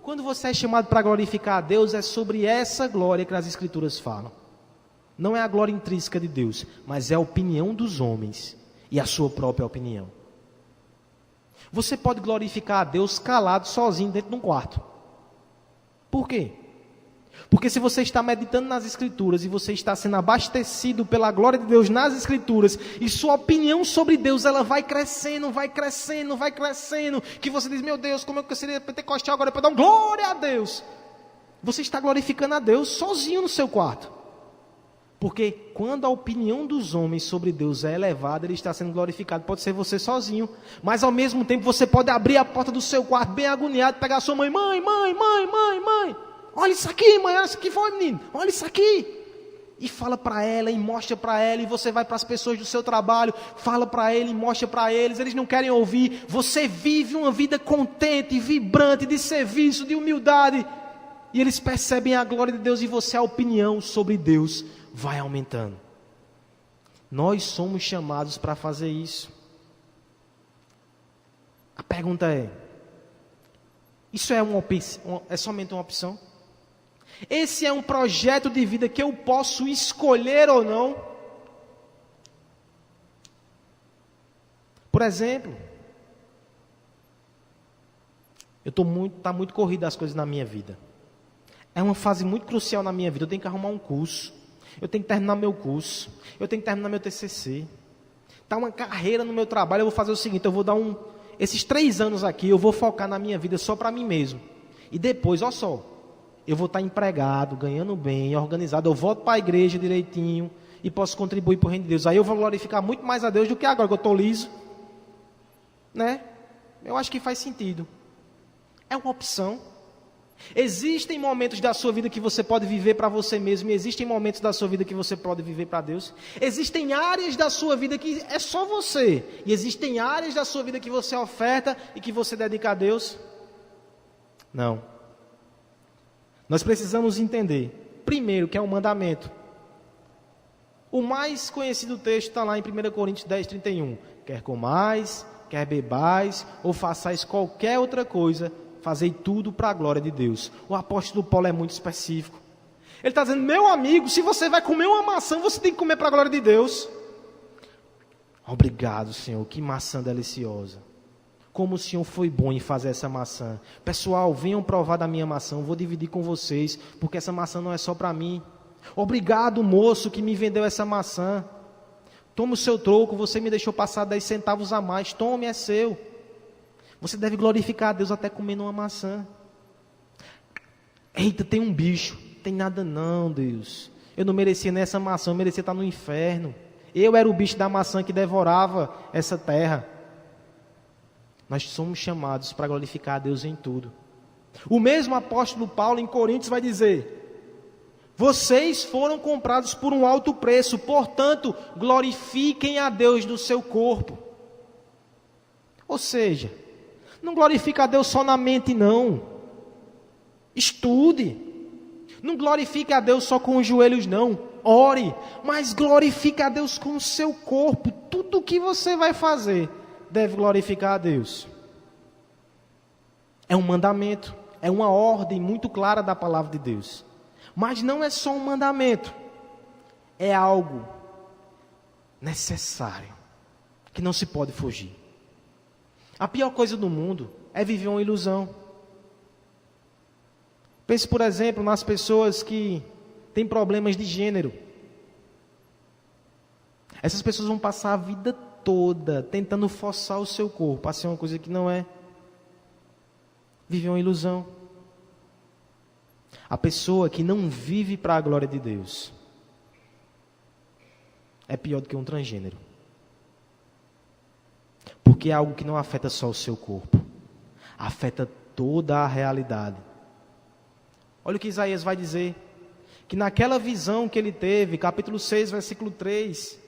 [SPEAKER 1] Quando você é chamado para glorificar a Deus, é sobre essa glória que as Escrituras falam. Não é a glória intrínseca de Deus, mas é a opinião dos homens e a sua própria opinião. Você pode glorificar a Deus calado, sozinho, dentro de um quarto. Por quê? Porque se você está meditando nas Escrituras e você está sendo abastecido pela glória de Deus nas Escrituras, e sua opinião sobre Deus, ela vai crescendo, vai crescendo, vai crescendo, que você diz, meu Deus, como é que eu seria pentecostal agora para dar glória a Deus? Você está glorificando a Deus sozinho no seu quarto. Porque quando a opinião dos homens sobre Deus é elevada, Ele está sendo glorificado. Pode ser você sozinho, mas ao mesmo tempo você pode abrir a porta do seu quarto bem agoniado, pegar a sua mãe, mãe, olha isso aqui, mãe, olha isso aqui, foi menino, olha isso aqui. E fala para ela, e mostra para ela, e você vai para as pessoas do seu trabalho, fala para ele, e mostra para eles não querem ouvir. Você vive uma vida contente, vibrante, de serviço, de humildade, e eles percebem a glória de Deus, e você, a opinião sobre Deus vai aumentando. Nós somos chamados para fazer isso. A pergunta é, isso é somente uma opção? Esse é um projeto de vida que eu posso escolher ou não? Por exemplo, tá muito corrida as coisas na minha vida. É uma fase muito crucial na minha vida. Eu tenho que arrumar um curso. Eu tenho que terminar meu curso. Eu tenho que terminar meu TCC. Está uma carreira no meu trabalho. Eu vou fazer o seguinte, eu vou dar esses 3 anos aqui, eu vou focar na minha vida só para mim mesmo. E depois, olha só, eu vou estar empregado, ganhando bem, organizado. Eu volto para a igreja direitinho e posso contribuir para o reino de Deus. Aí eu vou glorificar muito mais a Deus do que agora que eu estou liso. Né? Eu acho que faz sentido. É uma opção. Existem momentos da sua vida que você pode viver para você mesmo, e existem momentos da sua vida que você pode viver para Deus. Existem áreas da sua vida que é só você, e existem áreas da sua vida que você oferta e que você dedica a Deus. Não. Nós precisamos entender, primeiro, que é um mandamento. O mais conhecido texto está lá em 1 Coríntios 10, 31. Quer comais, quer bebais, ou façais qualquer outra coisa, fazei tudo para a glória de Deus. O apóstolo Paulo é muito específico. Ele está dizendo, meu amigo, se você vai comer uma maçã, você tem que comer para a glória de Deus. Obrigado, Senhor, que maçã deliciosa. Como o Senhor foi bom em fazer essa maçã. Pessoal, venham provar da minha maçã, eu vou dividir com vocês, porque essa maçã não é só para mim. Obrigado, moço, que me vendeu essa maçã. Toma o seu troco, você me deixou passar 10 centavos a mais, tome, é seu. Você deve glorificar a Deus até comendo uma maçã. Eita, tem um bicho. Tem nada não, Deus. Eu não merecia nessa maçã, eu merecia estar no inferno. Eu era o bicho da maçã que devorava essa terra. Nós somos chamados para glorificar a Deus em tudo. O mesmo apóstolo Paulo em Coríntios vai dizer: vocês foram comprados por um alto preço, portanto, glorifiquem a Deus no seu corpo. Ou seja, não glorifica a Deus só na mente, não. Estude. Não glorifique a Deus só com os joelhos, não. Ore. Mas glorifique a Deus com o seu corpo. Tudo que você vai fazer deve glorificar a Deus. É um mandamento. É uma ordem muito clara da palavra de Deus. Mas não é só um mandamento. É algo necessário. Que não se pode fugir. A pior coisa do mundo é viver uma ilusão. Pense, por exemplo, nas pessoas que têm problemas de gênero. Essas pessoas vão passar a vida toda tentando forçar o seu corpo a ser uma coisa que não é. Viver uma ilusão. A pessoa que não vive para a glória de Deus é pior do que um transgênero. Porque é algo que não afeta só o seu corpo, afeta toda a realidade. Olha o que Isaías vai dizer, que naquela visão que ele teve, capítulo 6, versículo 3,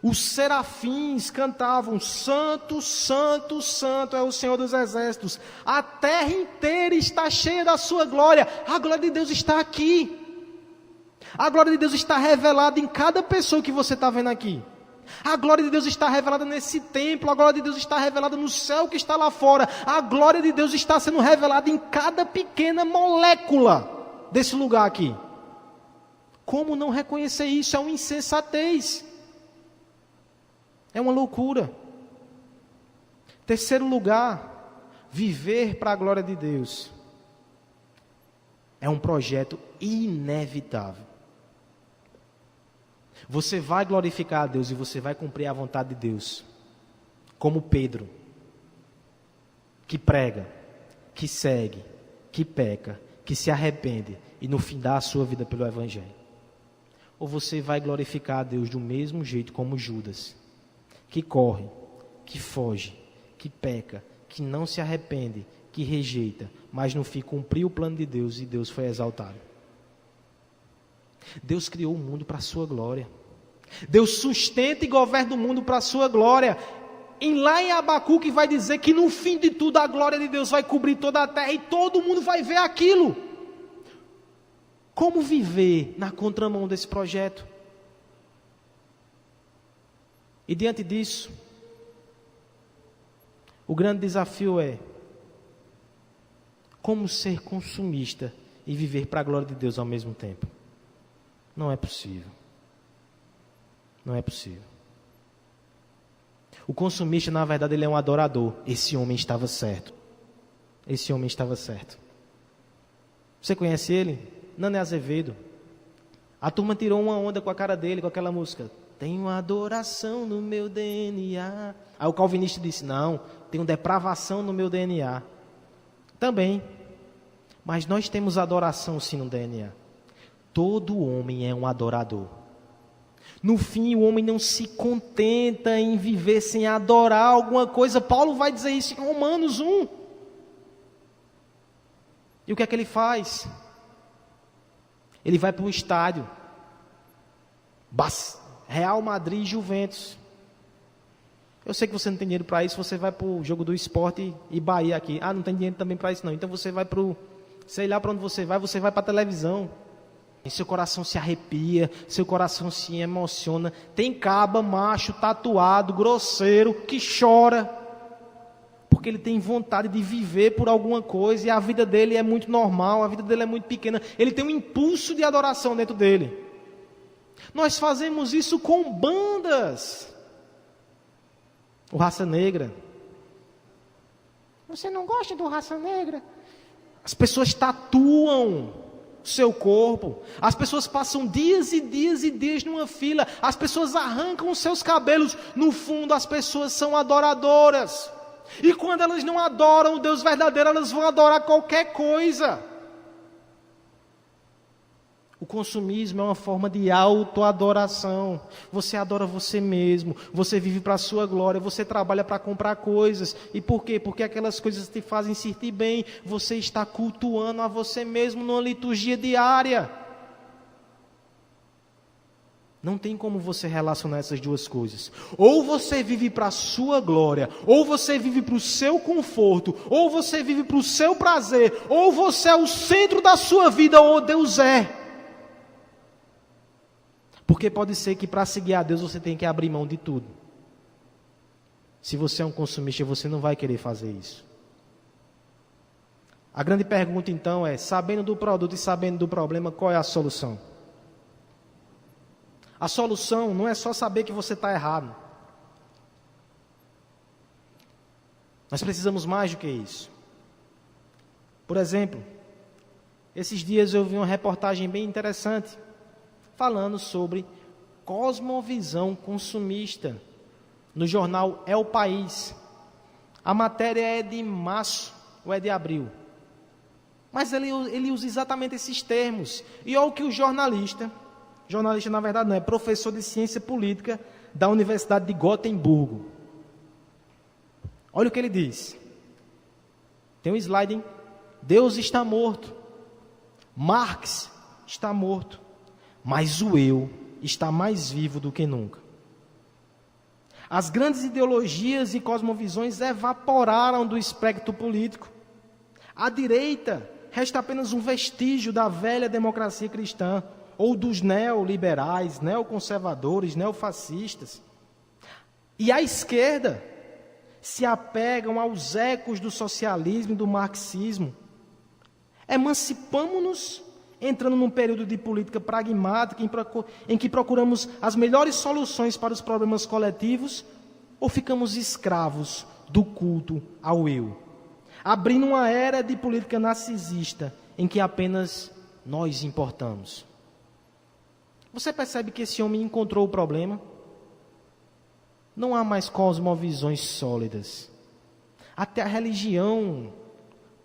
[SPEAKER 1] os serafins cantavam: Santo, Santo, Santo é o Senhor dos Exércitos, a terra inteira está cheia da sua glória. A glória de Deus está aqui, a glória de Deus está revelada em cada pessoa que você está vendo aqui. A glória de Deus está revelada nesse templo, a glória de Deus está revelada no céu que está lá fora, a glória de Deus está sendo revelada em cada pequena molécula desse lugar aqui. Como não reconhecer isso? É uma insensatez, é uma loucura. Terceiro lugar, viver para a glória de Deus é um projeto inevitável. Você vai glorificar a Deus e você vai cumprir a vontade de Deus, como Pedro, que prega, que segue, que peca, que se arrepende e no fim dá a sua vida pelo Evangelho. ou você vai glorificar a Deus do mesmo jeito como Judas, que corre, que foge, que peca, que não se arrepende, que rejeita, mas no fim cumpriu o plano de Deus e Deus foi exaltado? Deus criou o mundo para a sua glória. Deus sustenta e governa o mundo para a sua glória. Lá em Abacuque vai dizer que no fim de tudo a glória de Deus vai cobrir toda a terra e todo mundo vai ver aquilo. Como viver na contramão desse projeto? E diante disso, o grande desafio é como ser consumista e viver para a glória de Deus ao mesmo tempo. Não é possível. Não é possível. O consumista, na verdade, ele é um adorador. Esse homem estava certo. Esse homem estava certo. Você conhece ele? Nané Azevedo. A turma tirou uma onda com a cara dele, com aquela música. Tenho adoração no meu DNA. Aí o calvinista disse, não, tenho depravação no meu DNA. Também. Mas nós temos adoração sim no DNA. Todo homem é um adorador. No fim, o homem não se contenta em viver sem adorar alguma coisa. Paulo vai dizer isso em Romanos 1. E o que é que ele faz? Ele vai para o estádio. Real Madrid e Juventus. Eu sei que você não tem dinheiro para isso, você vai para o jogo do Sport e Bahia aqui. Ah, não tem dinheiro também para isso não. Então você vai para o... Sei lá para onde você vai para a televisão. E seu coração se arrepia, seu coração se emociona. Tem caba, macho, tatuado, grosseiro, que chora. Porque ele tem vontade de viver por alguma coisa e a vida dele é muito normal, a vida dele é muito pequena. Ele tem um impulso de adoração dentro dele. Nós fazemos isso com bandas. O Raça Negra. Você não gosta do Raça Negra? As pessoas tatuam seu corpo. As pessoas passam dias e dias e dias numa fila. As pessoas arrancam os seus cabelos. No fundo, as pessoas são adoradoras. E quando elas não adoram o Deus verdadeiro, elas vão adorar qualquer coisa. O consumismo é uma forma de autoadoração. Você adora você mesmo. Você vive para a sua glória. Você trabalha para comprar coisas. E por quê? Porque aquelas coisas te fazem sentir bem. Você está cultuando a você mesmo numa liturgia diária. Não tem como você relacionar essas duas coisas. Ou você vive para a sua glória, ou você vive para o seu conforto, ou você vive para o seu prazer, ou você é o centro da sua vida, ou Deus é. Porque pode ser que para seguir a Deus você tem que abrir mão de tudo. Se você é um consumista, você não vai querer fazer isso. A grande pergunta então é, sabendo do produto e sabendo do problema, qual é a solução? A solução não é só saber que você está errado. Nós precisamos mais do que isso. Por exemplo, esses dias eu vi uma reportagem bem interessante, falando sobre cosmovisão consumista, no jornal É o País. A matéria é de março ou é de abril. Mas ele usa exatamente esses termos. E olha o que o jornalista na verdade não, é professor de ciência política da Universidade de Gotemburgo. Olha o que ele diz. Tem um slide, hein? Deus está morto. Marx está morto. Mas o eu está mais vivo do que nunca. As grandes ideologias e cosmovisões evaporaram do espectro político. À direita, resta apenas um vestígio da velha democracia cristã, ou dos neoliberais, neoconservadores, neofascistas. E à esquerda, se apegam aos ecos do socialismo e do marxismo. Emancipamo-nos entrando num período de política pragmática em que procuramos as melhores soluções para os problemas coletivos, ou ficamos escravos do culto ao eu, abrindo uma era de política narcisista em que apenas nós importamos. Você percebe que esse homem encontrou o problema? Não há mais cosmovisões sólidas. Até a religião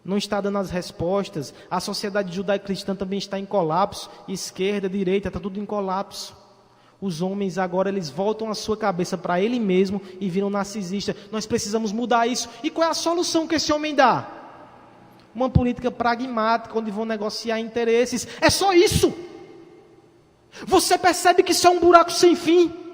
[SPEAKER 1] não está dando as respostas. A sociedade judaico-cristã também está em colapso. Esquerda, direita, está tudo em colapso. Os homens agora, eles voltam a sua cabeça para ele mesmo e viram narcisistas. Nós precisamos mudar isso. E qual é a solução que esse homem dá? Uma política pragmática, onde vão negociar interesses. É só isso. Você percebe que isso é um buraco sem fim?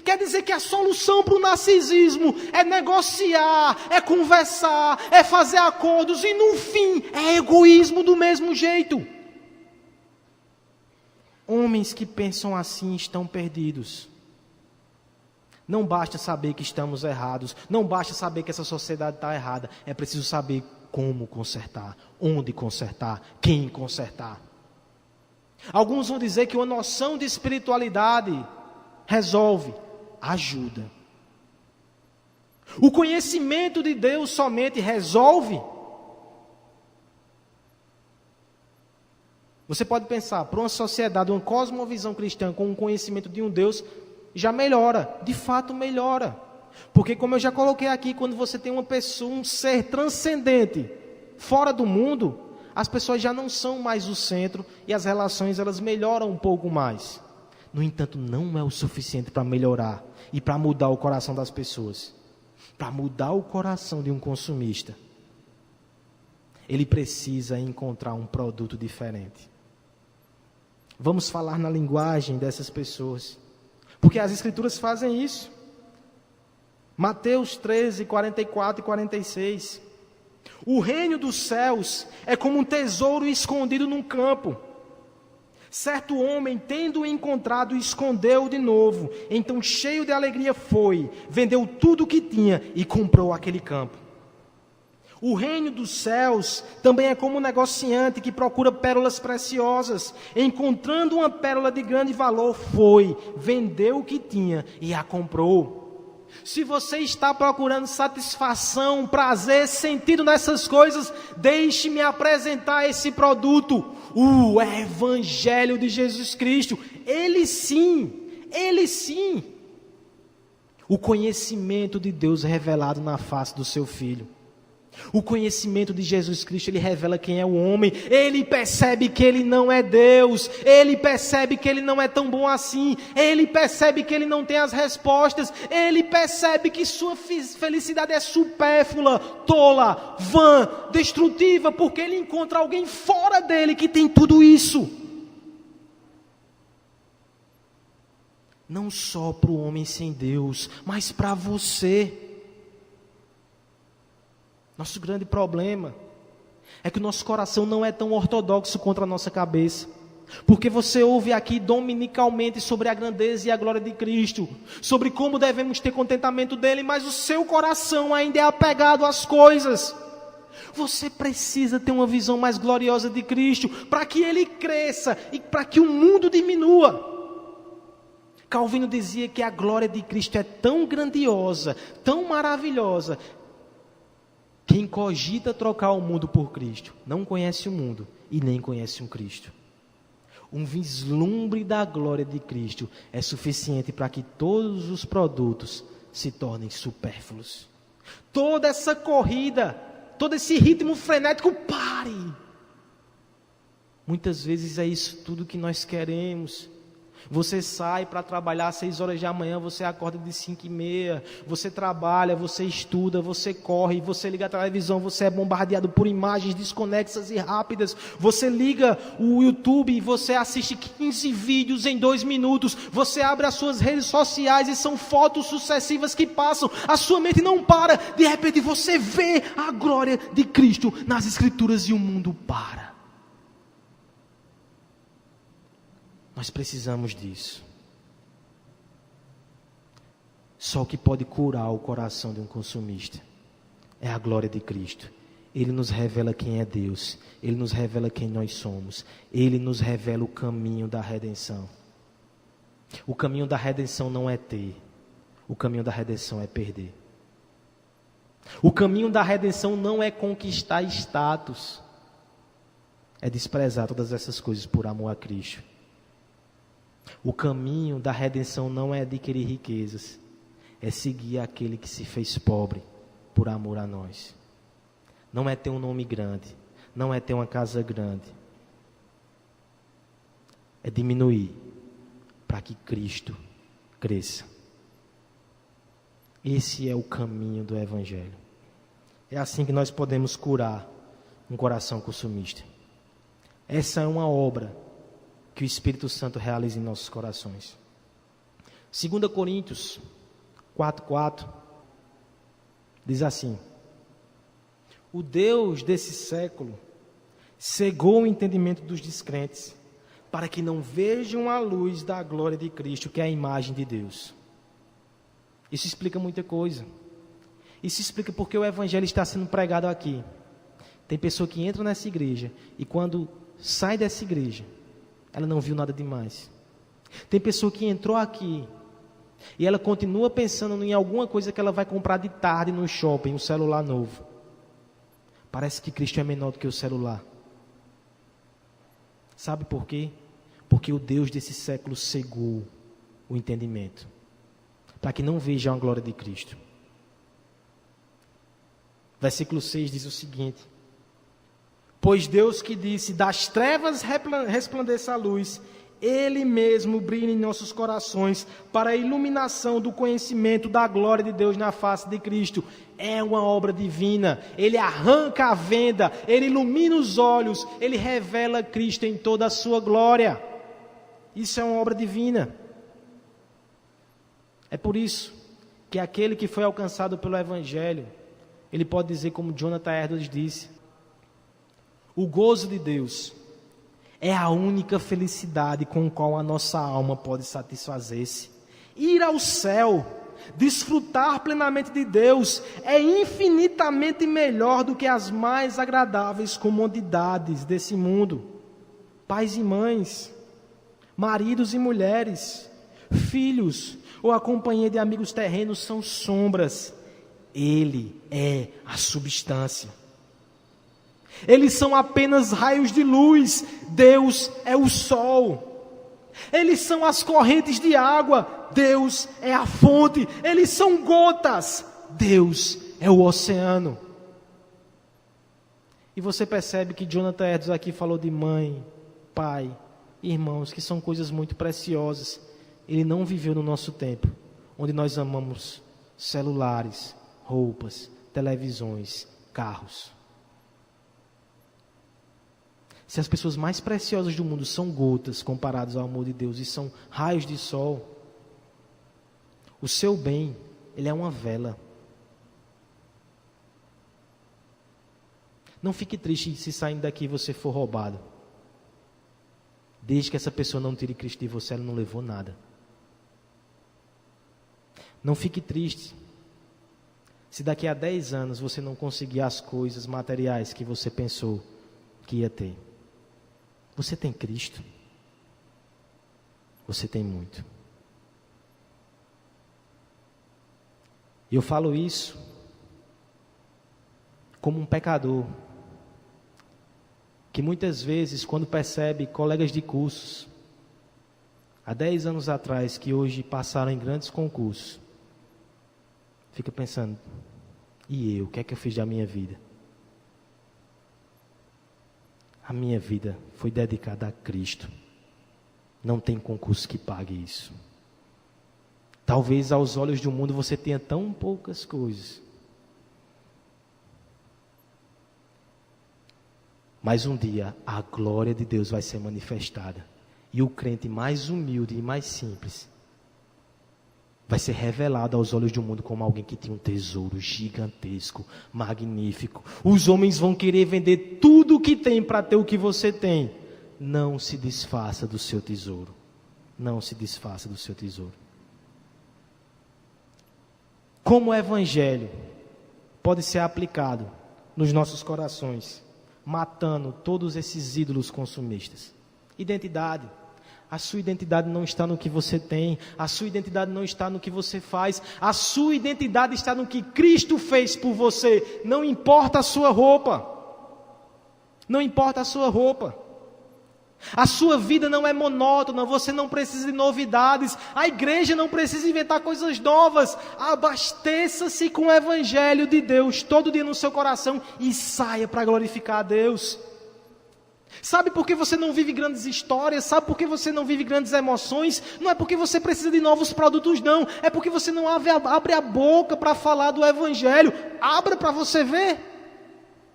[SPEAKER 1] Quer dizer que a solução para o narcisismo é negociar, é conversar, é fazer acordos e no fim é egoísmo do mesmo jeito. Homens que pensam assim estão perdidos. Não basta saber que estamos errados, não basta saber que essa sociedade está errada, é preciso saber como consertar, onde consertar, quem consertar. Alguns vão dizer que uma noção de espiritualidade resolve, ajuda. O conhecimento de Deus somente resolve? Você pode pensar, para uma sociedade, uma cosmovisão cristã com um conhecimento de um Deus, já melhora, de fato melhora. Porque como eu já coloquei aqui, quando você tem uma pessoa, um ser transcendente, fora do mundo, as pessoas já não são mais o centro e as relações elas melhoram um pouco mais. No entanto, não é o suficiente para melhorar e para mudar o coração das pessoas. Para mudar o coração de um consumista, ele precisa encontrar um produto diferente. Vamos falar na linguagem dessas pessoas, porque as Escrituras fazem isso. Mateus 13, 44 e 46. O reino dos céus é como um tesouro escondido num campo. Certo homem, tendo-o encontrado, escondeu-o de novo. Então, cheio de alegria, foi, vendeu tudo o que tinha e comprou aquele campo. O reino dos céus também é como um negociante que procura pérolas preciosas. Encontrando uma pérola de grande valor, foi, vendeu o que tinha e a comprou. Se você está procurando satisfação, prazer, sentido nessas coisas, deixe-me apresentar esse produto, o Evangelho de Jesus Cristo. Ele sim, o conhecimento de Deus revelado na face do seu Filho. O conhecimento de Jesus Cristo, ele revela quem é o homem. Ele percebe que ele não é Deus. Ele percebe que ele não é tão bom assim. Ele percebe que ele não tem as respostas. Ele percebe que sua felicidade é supérflua, tola, vã, destrutiva, porque ele encontra alguém fora dele que tem tudo isso. Não só para o homem sem Deus, mas para você. Nosso grande problema é que o nosso coração não é tão ortodoxo contra a nossa cabeça. Porque você ouve aqui dominicalmente sobre a grandeza e a glória de Cristo, sobre como devemos ter contentamento dele, mas o seu coração ainda é apegado às coisas. Você precisa ter uma visão mais gloriosa de Cristo, para que ele cresça e para que o mundo diminua. Calvino dizia que a glória de Cristo é tão grandiosa, tão maravilhosa, quem cogita trocar o mundo por Cristo não conhece o mundo e nem conhece um Cristo. Um vislumbre da glória de Cristo é suficiente para que todos os produtos se tornem supérfluos. Toda essa corrida, todo esse ritmo frenético, pare. Muitas vezes é isso tudo que nós queremos. Você sai para trabalhar às 6 horas da manhã, você acorda de 5h30, você trabalha, você estuda, você corre, você liga a televisão, você é bombardeado por imagens desconexas e rápidas, você liga o YouTube e você assiste 15 vídeos em 2 minutos, você abre as suas redes sociais e são fotos sucessivas que passam, a sua mente não para, de repente você vê a glória de Cristo nas Escrituras e o mundo para. Nós precisamos disso. Só o que pode curar o coração de um consumista é a glória de Cristo. Ele nos revela quem é Deus. Ele nos revela quem nós somos. Ele nos revela o caminho da redenção. O caminho da redenção não é ter. O caminho da redenção é perder. O caminho da redenção não é conquistar status. É desprezar todas essas coisas por amor a Cristo. O caminho da redenção não é adquirir riquezas, é seguir aquele que se fez pobre por amor a nós. não é ter um nome grande, não é ter uma casa grande. É diminuir para que Cristo cresça. Esse é o caminho do Evangelho. É assim que nós podemos curar um coração consumista. Essa é uma obra que o Espírito Santo realiza em nossos corações. 2 Coríntios 4:4 diz assim: o Deus desse século cegou o entendimento dos descrentes, para que não vejam a luz da glória de Cristo, que é a imagem de Deus. Isso explica muita coisa. Isso explica porque o Evangelho está sendo pregado aqui. Tem pessoa que entra nessa igreja e quando sai dessa igreja, ela não viu nada demais. Tem pessoa que entrou aqui e ela continua pensando em alguma coisa que ela vai comprar de tarde no shopping, um celular novo. Parece que Cristo é menor do que o celular. Sabe por quê? Porque o Deus desse século cegou o entendimento, para que não vejam a glória de Cristo. Versículo 6 diz o seguinte: pois Deus que disse, das trevas resplandeça a luz, Ele mesmo brilha em nossos corações para a iluminação do conhecimento da glória de Deus na face de Cristo. É uma obra divina. Ele arranca a venda, Ele ilumina os olhos, Ele revela Cristo em toda a sua glória. Isso é uma obra divina. É por isso que aquele que foi alcançado pelo Evangelho, ele pode dizer como Jonathan Edwards disse: o gozo de Deus é a única felicidade com a qual a nossa alma pode satisfazer-se. Ir ao céu, desfrutar plenamente de Deus, é infinitamente melhor do que as mais agradáveis comodidades desse mundo. Pais e mães, maridos e mulheres, filhos ou a companhia de amigos terrenos são sombras. Ele é a substância. Eles são apenas raios de luz. Deus é o sol. Eles são as correntes de água. Deus é a fonte. Eles são gotas. Deus é o oceano. E você percebe que Jonathan Edwards aqui falou de mãe, pai, irmãos, que são coisas muito preciosas. Ele não viveu no nosso tempo, onde nós amamos celulares, roupas, televisões, carros. Se as pessoas mais preciosas do mundo são gotas comparadas ao amor de Deus e são raios de sol, o seu bem, ele é uma vela. Não fique triste se saindo daqui você for roubado. Desde que essa pessoa não tire Cristo de você, ela não levou nada. Não fique triste se daqui a 10 anos você não conseguir as coisas materiais que você pensou que ia ter. Você tem Cristo. Você tem muito. E eu falo isso como um pecador que muitas vezes, quando percebe colegas de cursos, há 10 anos atrás, que hoje passaram em grandes concursos, fica pensando: e eu, o que é que eu fiz da minha vida? A minha vida foi dedicada a Cristo. Não tem concurso que pague isso. Talvez aos olhos do mundo você tenha tão poucas coisas, mas um dia a glória de Deus vai ser manifestada. E o crente mais humilde e mais simples vai ser revelado aos olhos do mundo como alguém que tinha um tesouro gigantesco, magnífico. Os homens vão querer vender tudo o que tem para ter o que você tem. Não se desfaça do seu tesouro. Não se desfaça do seu tesouro. Como o Evangelho pode ser aplicado nos nossos corações, matando todos esses ídolos consumistas? Identidade. A sua identidade não está no que você tem. A sua identidade não está no que você faz. A sua identidade está no que Cristo fez por você. Não importa a sua roupa. Não importa a sua roupa. A sua vida não é monótona, você não precisa de novidades, a igreja não precisa inventar coisas novas. Abasteça-se com o Evangelho de Deus todo dia no seu coração e saia para glorificar a Deus. Sabe por que você não vive grandes histórias? Sabe por que você não vive grandes emoções? Não é porque você precisa de novos produtos, não. É porque você não abre a boca para falar do Evangelho. Abra para você ver.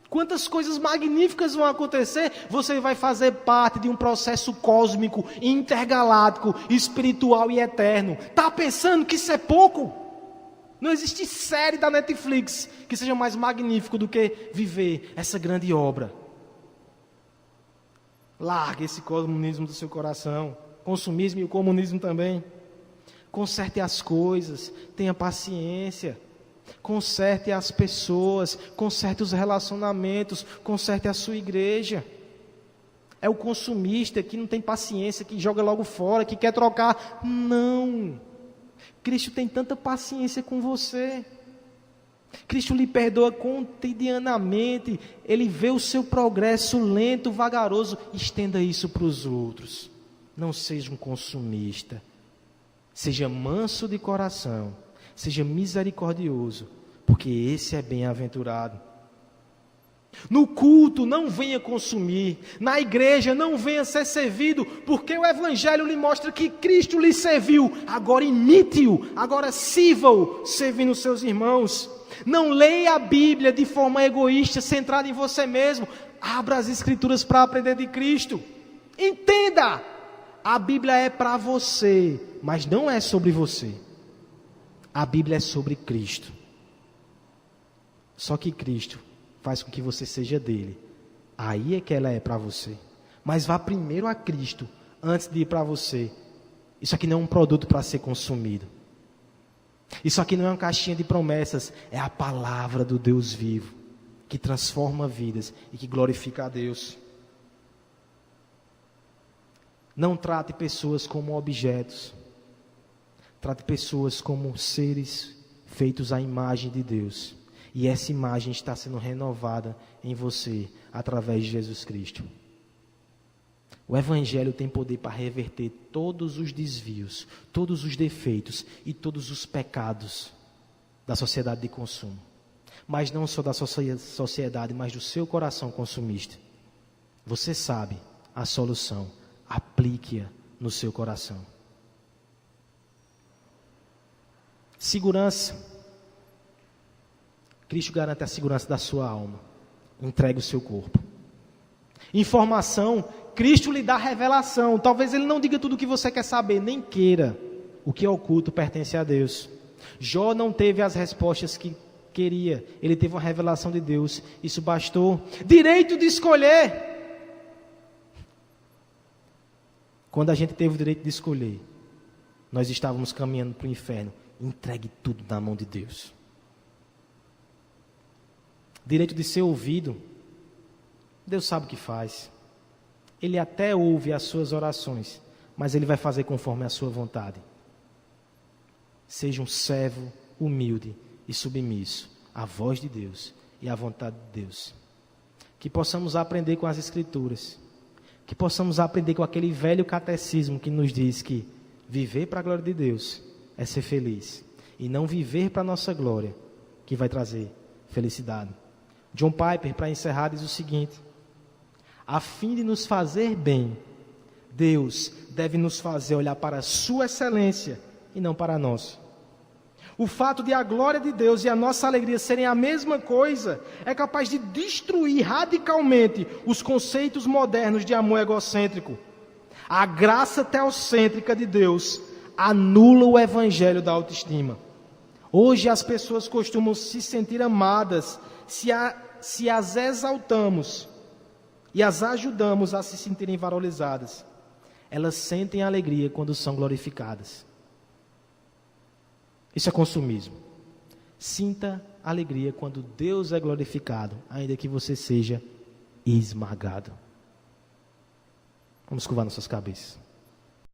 [SPEAKER 1] Quantas coisas magníficas vão acontecer. Você vai fazer parte de um processo cósmico, intergaláctico, espiritual e eterno. Está pensando que isso é pouco? Não existe série da Netflix que seja mais magnífico do que viver essa grande obra. Largue esse comunismo do seu coração. Consumismo e o comunismo também. Conserte as coisas. Tenha paciência. Conserte as pessoas. Conserte os relacionamentos. Conserte a sua igreja. É o consumista que não tem paciência, que joga logo fora, que quer trocar. Não. Cristo tem tanta paciência com você. Cristo lhe perdoa cotidianamente. Ele vê o seu progresso lento, vagaroso. Estenda isso para os outros. Não seja um consumista. Seja manso de coração. Seja misericordioso, porque esse é bem-aventurado. No culto não venha consumir. Na igreja não venha ser servido, porque o Evangelho lhe mostra que Cristo lhe serviu. Agora imite-o, agora sirva-o, servindo os seus irmãos. Não leia a Bíblia de forma egoísta, centrada em você mesmo. Abra as Escrituras para aprender de Cristo. Entenda, a Bíblia é para você, mas não é sobre você. A Bíblia é sobre Cristo. Só que Cristo faz com que você seja dele. Aí é que ela é para você. Mas vá primeiro a Cristo, antes de ir para você. Isso aqui não é um produto para ser consumido. Isso aqui não é uma caixinha de promessas. É a palavra do Deus vivo, que transforma vidas e que glorifica a Deus. Não trate pessoas como objetos. Trate pessoas como seres feitos à imagem de Deus. E essa imagem está sendo renovada em você, através de Jesus Cristo. O Evangelho tem poder para reverter todos os desvios, todos os defeitos e todos os pecados da sociedade de consumo. Mas não só da sociedade, mas do seu coração consumista. Você sabe a solução. Aplique-a no seu coração. Segurança. Cristo garante a segurança da sua alma. Entregue o seu corpo. Informação. Cristo lhe dá revelação. Talvez ele não diga tudo o que você quer saber, nem queira. O que é oculto pertence a Deus. Jó não teve as respostas que queria. Ele teve uma revelação de Deus. Isso bastou. Direito de escolher. Quando a gente teve o direito de escolher, nós estávamos caminhando para o inferno. Entregue tudo na mão de Deus. Direito de ser ouvido. Deus sabe o que faz. Ele até ouve as suas orações, mas Ele vai fazer conforme a sua vontade. Seja um servo humilde e submisso à voz de Deus e à vontade de Deus. Que possamos aprender com as Escrituras. Que possamos aprender com aquele velho catecismo que nos diz que viver para a glória de Deus é ser feliz. E não viver para a nossa glória, que vai trazer felicidade. John Piper, para encerrar, diz o seguinte: a fim de nos fazer bem, Deus deve nos fazer olhar para a sua excelência e não para a nossa. O fato de a glória de Deus e a nossa alegria serem a mesma coisa é capaz de destruir radicalmente os conceitos modernos de amor egocêntrico. A graça teocêntrica de Deus anula o evangelho da autoestima. Hoje as pessoas costumam se sentir amadas se as exaltamos e as ajudamos a se sentirem valorizadas. Elas sentem alegria quando são glorificadas. Isso é consumismo. Sinta alegria quando Deus é glorificado, ainda que você seja esmagado. Vamos curvar nossas cabeças.